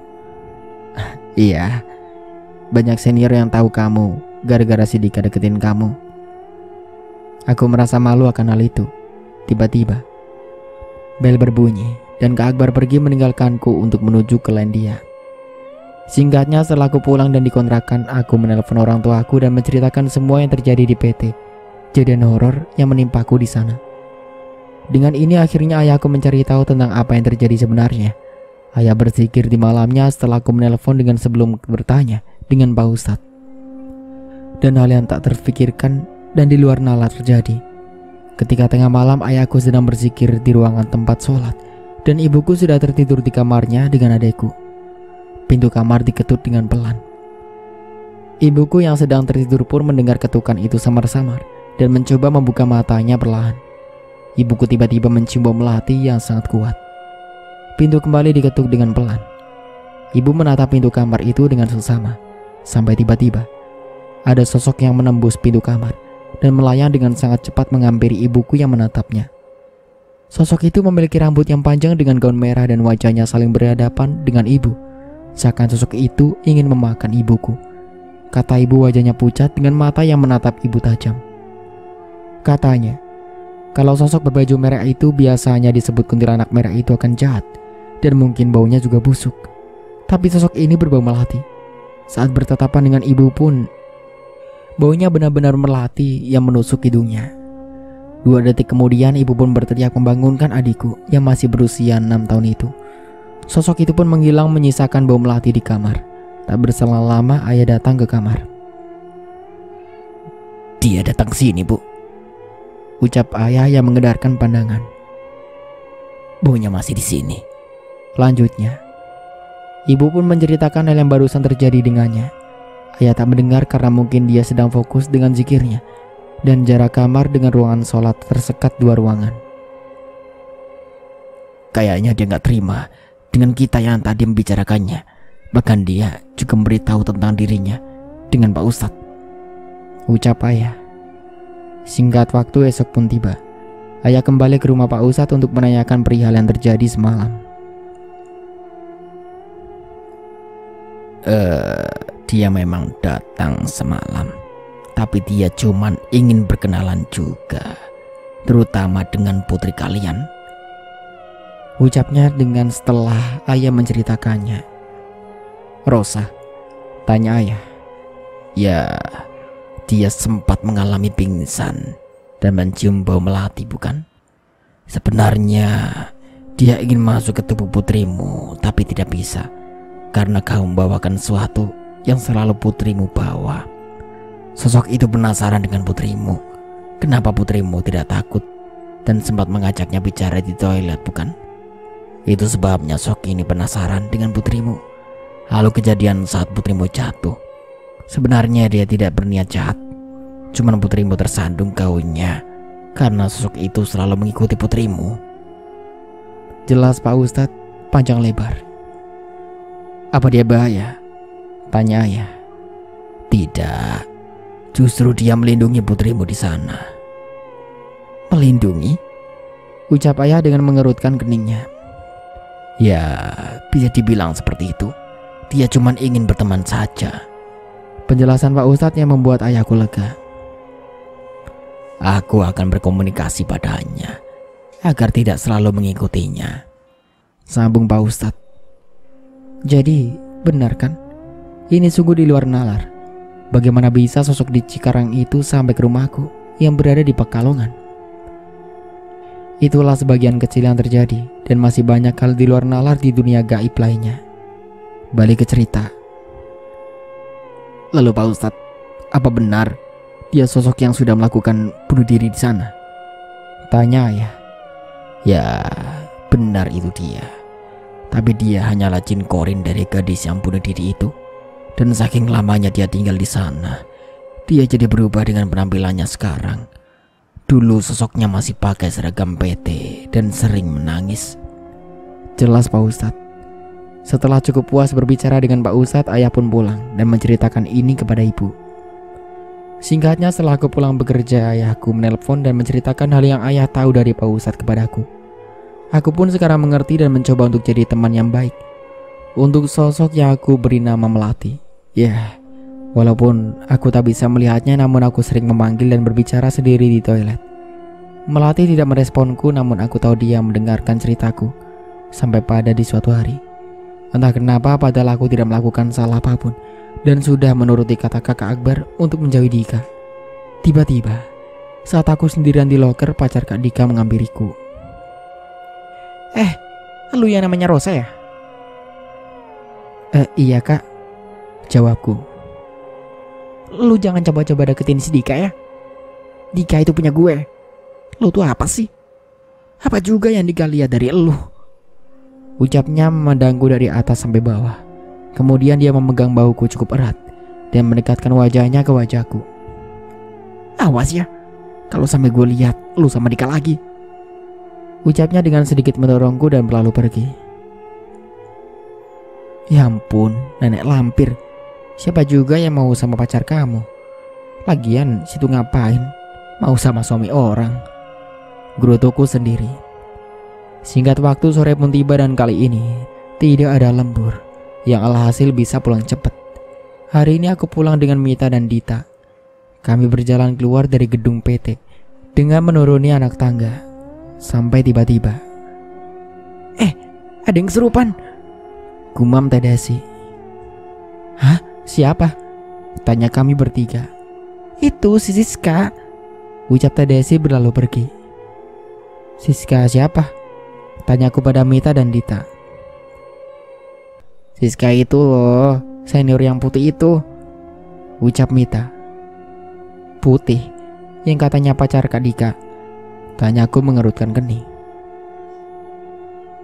Iya, banyak senior yang tahu kamu gara-gara si Dika deketin kamu. Aku merasa malu akan hal itu. Tiba-tiba bel berbunyi dan Kak Akbar pergi meninggalkanku untuk menuju ke lain dia. Singkatnya, setelah aku pulang dan dikontrakan, aku menelpon orang tuaku dan menceritakan semua yang terjadi di PT, kejadian horor yang menimpaku di sana. Dengan ini akhirnya ayahku mencari tahu tentang apa yang terjadi sebenarnya. Ayah berzikir di malamnya setelah aku menelpon dengan sebelum bertanya dengan Pak Ustadz. Dan hal yang tak terfikirkan dan di luar nalar terjadi. Ketika tengah malam ayahku sedang berzikir di ruangan tempat sholat dan ibuku sudah tertidur di kamarnya dengan adekku. Pintu kamar diketuk dengan pelan. Ibuku yang sedang tertidur pun mendengar ketukan itu samar-samar dan mencoba membuka matanya perlahan. Ibuku tiba-tiba mencium bau melati yang sangat kuat. Pintu kembali diketuk dengan pelan. Ibu menatap pintu kamar itu dengan seksama, sampai tiba-tiba ada sosok yang menembus pintu kamar dan melayang dengan sangat cepat menghampiri ibuku yang menatapnya. Sosok itu memiliki rambut yang panjang dengan gaun merah dan wajahnya saling berhadapan dengan ibu. Seakan sosok itu ingin memakan ibuku. Kata ibu, wajahnya pucat dengan mata yang menatap ibu tajam. Katanya, kalau sosok berbaju merah itu biasanya disebut kuntilanak merah itu akan jahat dan mungkin baunya juga busuk. Tapi sosok ini berbau melati. Saat bertatapan dengan ibu pun, baunya benar-benar melati yang menusuk hidungnya. 2 detik kemudian ibu pun berteriak membangunkan adikku yang masih berusia 6 tahun itu. Sosok itu pun menghilang menyisakan bau melati di kamar. Tak berselang lama ayah datang ke kamar. Dia datang sini, Bu, ucap ayah yang mengedarkan pandangan. Baunya masih di sini, lanjutnya. Ibu pun menceritakan hal yang barusan terjadi dengannya. Ayah tak mendengar karena mungkin dia sedang fokus dengan zikirnya dan jarak kamar dengan ruangan sholat tersekat 2 ruangan. Kayaknya dia gak terima dengan kita yang tadi membicarakannya. Bahkan dia juga memberitahu tentang dirinya dengan Pak Ustadz, ucap ayah. Singkat waktu esok pun tiba. Ayah kembali ke rumah Pak Ustadz untuk menanyakan perihal yang terjadi semalam. Dia memang datang semalam, tapi dia cuman ingin berkenalan juga, terutama dengan putri kalian. Ucapnya dengan setelah ayah menceritakannya. Rosa, tanya ayah. Ya, dia sempat mengalami pingsan dan mencium bau melati, bukan? Sebenarnya dia ingin masuk ke tubuh putrimu, tapi tidak bisa karena kau membawakan sesuatu yang selalu putrimu bawa. Sosok itu penasaran dengan putrimu. Kenapa putrimu tidak takut dan sempat mengajaknya bicara di toilet, bukan? Itu sebabnya sosok ini penasaran dengan putrimu. Lalu kejadian saat putrimu jatuh. Sebenarnya dia tidak berniat jahat. Cuman putrimu tersandung gaunnya karena sosok itu selalu mengikuti putrimu. Jelas Pak Ustadz, panjang lebar. Apa dia bahaya? Tanya ayah. Tidak, justru dia melindungi putrimu di sana. Melindungi? Ucap ayah dengan mengerutkan keningnya. Ya, bisa dibilang seperti itu. Dia cuma ingin berteman saja. Penjelasan Pak Ustadz yang membuat ayahku lega. Aku akan berkomunikasi padanya agar tidak selalu mengikutinya, sambung Pak Ustadz. Jadi, benar kan? Ini sungguh di luar nalar. Bagaimana bisa sosok di Cikarang itu sampai ke rumahku yang berada di Pekalongan? Itulah sebagian kecil yang terjadi, dan masih banyak hal di luar nalar di dunia gaib lainnya. Balik ke cerita. Lalu Pak Ustadz, apa benar dia sosok yang sudah melakukan bunuh diri di sana? Tanya ayah. Ya, benar itu dia. Tapi dia hanyalah jin korin dari gadis yang bunuh diri itu. Dan saking lamanya dia tinggal di sana, dia jadi berubah dengan penampilannya sekarang. Dulu sosoknya masih pakai seragam PT dan sering menangis. Jelas Pak Ustadz. Setelah cukup puas berbicara dengan Pak Ustadz, ayah pun pulang dan menceritakan ini kepada ibu. Singkatnya, setelah aku pulang bekerja, ayahku menelpon dan menceritakan hal yang ayah tahu dari Pak Ustadz kepadaku. Aku pun sekarang mengerti dan mencoba untuk jadi teman yang baik untuk sosok yang aku beri nama Melati. Ya, walaupun aku tak bisa melihatnya, namun aku sering memanggil dan berbicara sendiri di toilet. Melati tidak meresponku, namun aku tahu dia mendengarkan ceritaku. Sampai pada di suatu hari, entah kenapa padahal aku tidak melakukan salah apapun dan sudah menuruti kata kakak Akbar untuk menjauhi Dika. Tiba-tiba, saat aku sendirian di loker, pacar Kak Dika menghampiriku. Lu yang namanya Rosa ya? Iya kak, jawabku. Lu jangan coba-coba deketin si Dika ya. Dika itu punya gue. Lu tuh apa sih? Apa juga yang Dika lihat dari lu? Ucapnya memandangku dari atas sampai bawah. Kemudian dia memegang bahuku cukup erat dan mendekatkan wajahnya ke wajahku. Awas ya, kalau sampai gue lihat lu sama Dika lagi. Ucapnya dengan sedikit mendorongku dan berlalu pergi. Ya ampun, nenek lampir. Siapa juga yang mau sama pacar kamu? Lagian situ ngapain? Mau sama suami orang? Gerutuku sendiri. Singkat waktu, sore pun tiba dan kali ini tidak ada lembur, yang alhasil bisa pulang cepat. Hari ini aku pulang dengan Mita dan Dita. Kami berjalan keluar dari gedung PT dengan menuruni anak tangga. Sampai tiba-tiba, ada yang kesurupan, gumam Teh Desi. Hah? Siapa? Tanya kami bertiga. Itu si Siska, ucap Teh Desi berlalu pergi. Siska siapa? Tanyaku pada Mita dan Dita. Siska itu loh, senior yang putih itu, ucap Mita. Putih? Yang katanya pacar Kak Dika? Tanyaku mengerutkan kening.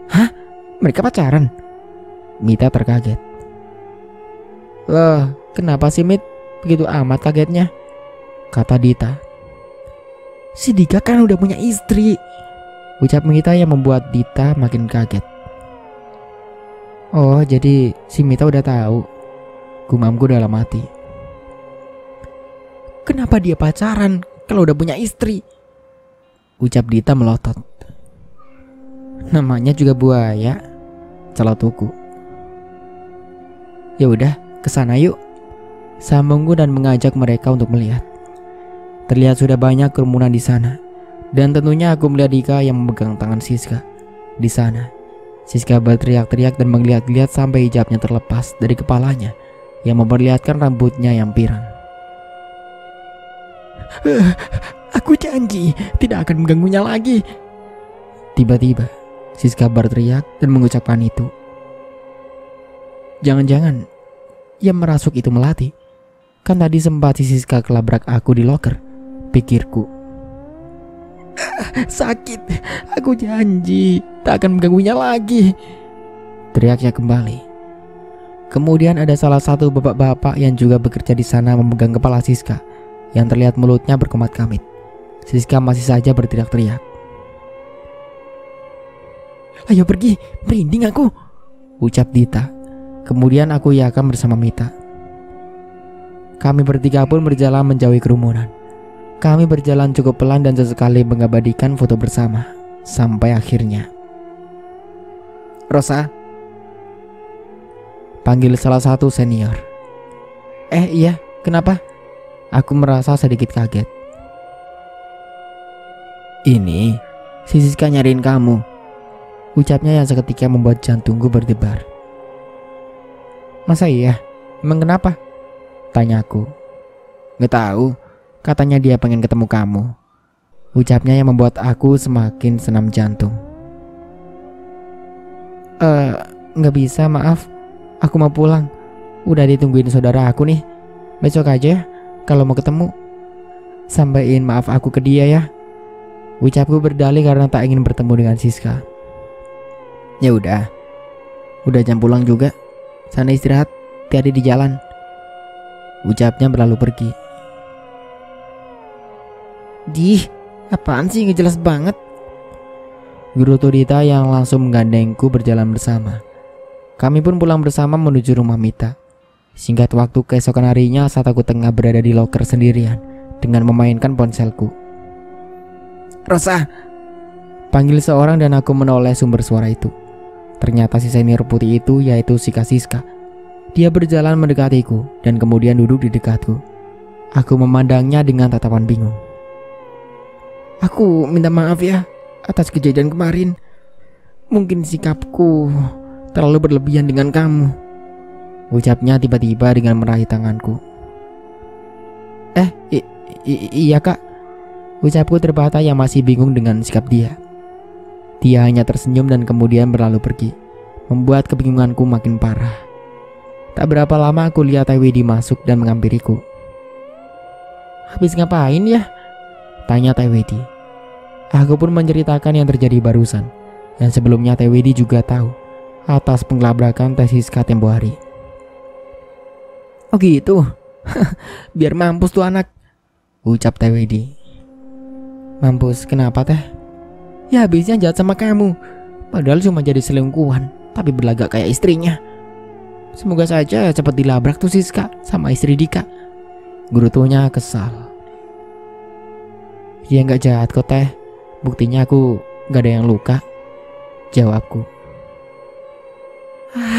Hah? Mereka pacaran? Mita terkaget. Loh, kenapa sih Mit? Begitu amat kagetnya, kata Dita. Si Dika kan udah punya istri, ucap Mita yang membuat Dita makin kaget. Oh, jadi si Mita udah tahu, gumamku dalam hati. Kenapa dia pacaran kalau udah punya istri? Ucap Dita melotot. Namanya juga buaya, celotuku. Ya udah, kesana yuk, sambungku dan mengajak mereka untuk melihat. Terlihat sudah banyak kerumunan di sana. Dan tentunya aku melihat Dika yang memegang tangan Siska. Di sana, Siska berteriak-teriak dan melihat-lihat sampai hijabnya terlepas dari kepalanya yang memperlihatkan rambutnya yang pirang. Aku janji tidak akan mengganggunya lagi. Tiba-tiba, Siska berteriak dan mengucapkan itu. Jangan-jangan ia merasuk itu Melati. Kan tadi sempat si Siska kelabrak aku di loker, pikirku. Sakit, aku janji tak akan mengganggunya lagi, teriaknya kembali. Kemudian ada salah satu bapak-bapak yang juga bekerja di sana memegang kepala Siska, yang terlihat mulutnya berkemat-kamit. Siska masih saja berteriak-teriak. Ayo pergi, merinding aku, ucap Dita. Kemudian aku iakan bersama Mita. Kami bertiga pun berjalan menjauhi kerumunan. Kami berjalan cukup pelan dan sesekali mengabadikan foto bersama. Sampai akhirnya Rosa, panggil salah satu senior. Iya, kenapa? Aku merasa sedikit kaget. Ini si Siska nyariin kamu, ucapnya yang seketika membuat jantungku berdebar. Masa iya? Emang kenapa? Tanyaku. Gak tahu, katanya dia pengen ketemu kamu, ucapnya yang membuat aku semakin senam jantung. Gak bisa, maaf, aku mau pulang. Udah ditungguin saudara aku nih. Besok aja ya, kalau mau ketemu. Sampaiin maaf aku ke dia ya, ucapku berdalih karena tak ingin bertemu dengan Siska. Ya udah jam pulang juga. Sana istirahat, hati-hati di jalan, ucapnya berlalu pergi. Dih, apaan sih, gak jelas banget. Gerutu Dita yang langsung menggandengku berjalan bersama. Kami pun pulang bersama menuju rumah Mita. Singkat waktu keesokan harinya saat aku tengah berada di loker sendirian dengan memainkan ponselku. Rosa, panggil seorang dan aku menoleh sumber suara itu. Ternyata si senior putih itu yaitu si Siska. Dia berjalan mendekatiku dan kemudian duduk di dekatku. Aku memandangnya dengan tatapan bingung. Aku minta maaf ya atas kejadian kemarin. Mungkin sikapku terlalu berlebihan dengan kamu, ucapnya tiba-tiba dengan meraih tanganku. Iya kak, ucapku terbata yang masih bingung dengan sikap dia. Dia hanya tersenyum dan kemudian berlalu pergi, membuat kebingunganku makin parah. Tak berapa lama aku lihat Tewedi masuk dan menghampiriku. Habis ngapain ya? Tanya Tewedi. Aku pun menceritakan yang terjadi barusan, yang sebelumnya Tewedi juga tahu atas pengelabrakan Siska tempo hari. Oh gitu, biar mampus tuh anak, ucap Tewedi. Mampus kenapa teh? Ya habisnya jahat sama kamu, padahal cuma jadi selingkuhan, tapi berlagak kayak istrinya. Semoga saja cepat dilabrak tuh Siska sama istri Dika, gerutunya kesal. Dia gak jahat kok teh, buktinya aku gak ada yang luka, jawabku.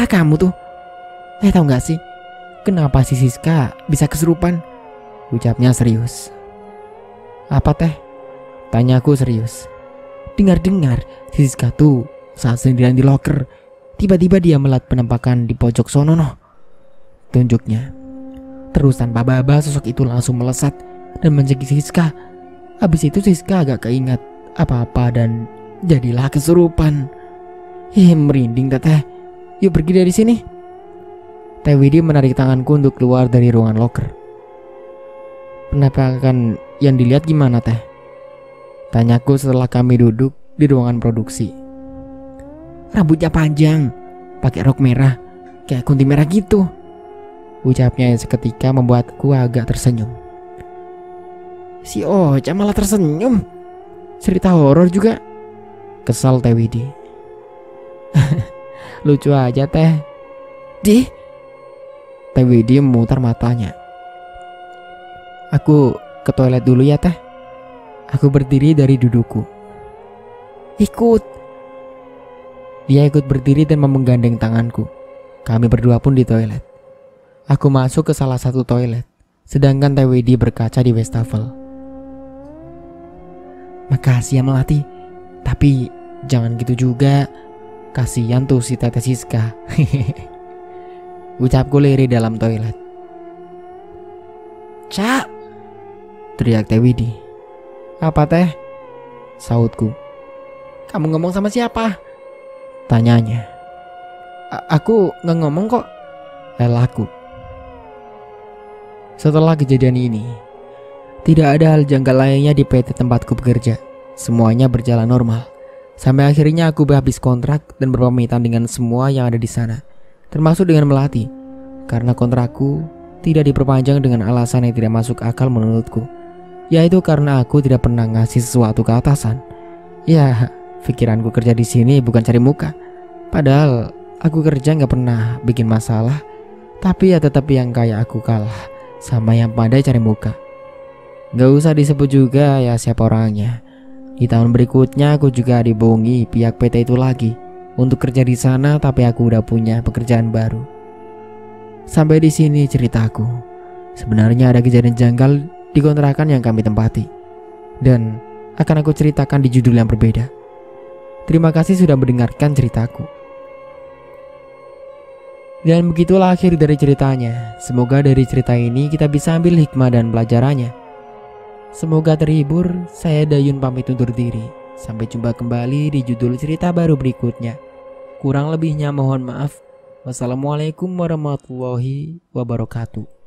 Kamu tuh, tahu gak sih kenapa si Siska bisa kesurupan? Ucapnya serius. Apa teh? Tanyaku serius. Dengar-dengar si Siska tuh saat sendirian di loker, tiba-tiba dia melihat penampakan di pojok sono noh, tunjuknya. Terus tanpa baba sosok itu langsung melesat dan mencekik Siska. Habis itu Siska agak keingat apa-apa dan jadilah kesurupan. Merinding teteh. Yuk pergi dari sini. Tewedi menarik tanganku untuk keluar dari ruangan loker. Penampakan yang dilihat gimana teh? Tanyaku setelah kami duduk di ruangan produksi. Rambutnya panjang, pakai rok merah, kayak kunti merah gitu, ucapnya yang seketika membuatku agak tersenyum. Si Ocha malah tersenyum, cerita horor juga, kesal Tewedi. Lucu aja teh. Dih, Tewedi memutar matanya. Aku ke toilet dulu ya teh. Aku berdiri dari dudukku. Ikut. Dia ikut berdiri dan menggandeng tanganku. Kami berdua pun di toilet. Aku masuk ke salah satu toilet, sedangkan Tewedi berkaca di wastafel. Makasih ya Melati. Tapi jangan gitu juga. Kasihan tuh si Tete Siska. Ucapku lirih dalam toilet. Cak, teriak Teh Widi. Apa teh? Sautku. Kamu ngomong sama siapa? Tanyanya. Aku nggak ngomong kok. Elahku. Setelah kejadian ini, tidak ada hal janggal lainnya di PT tempatku bekerja. Semuanya berjalan normal. Sampai akhirnya aku habis kontrak dan berpamitan dengan semua yang ada di sana, termasuk dengan Melati, karena kontrakku tidak diperpanjang dengan alasan yang tidak masuk akal menurutku, yaitu karena aku tidak pernah ngasih sesuatu ke atasan. Ya, pikiranku kerja di sini bukan cari muka. Padahal aku kerja nggak pernah bikin masalah, tapi ya tetap yang kayak aku kalah sama yang pandai cari muka. Gak usah disebut juga ya siapa orangnya. Di tahun berikutnya aku juga dibohongi pihak PT itu lagi untuk kerja di sana, tapi aku udah punya pekerjaan baru. Sampai di sini ceritaku. Sebenarnya ada kejadian janggal di kontrakan yang kami tempati, dan akan aku ceritakan di judul yang berbeda. Terima kasih sudah mendengarkan ceritaku. Dan begitulah akhir dari ceritanya. Semoga dari cerita ini kita bisa ambil hikmah dan pelajarannya. Semoga terhibur. Saya Dayun pamit undur diri. Sampai jumpa kembali di judul cerita baru berikutnya. Kurang lebihnya mohon maaf. Wassalamualaikum warahmatullahi wabarakatuh.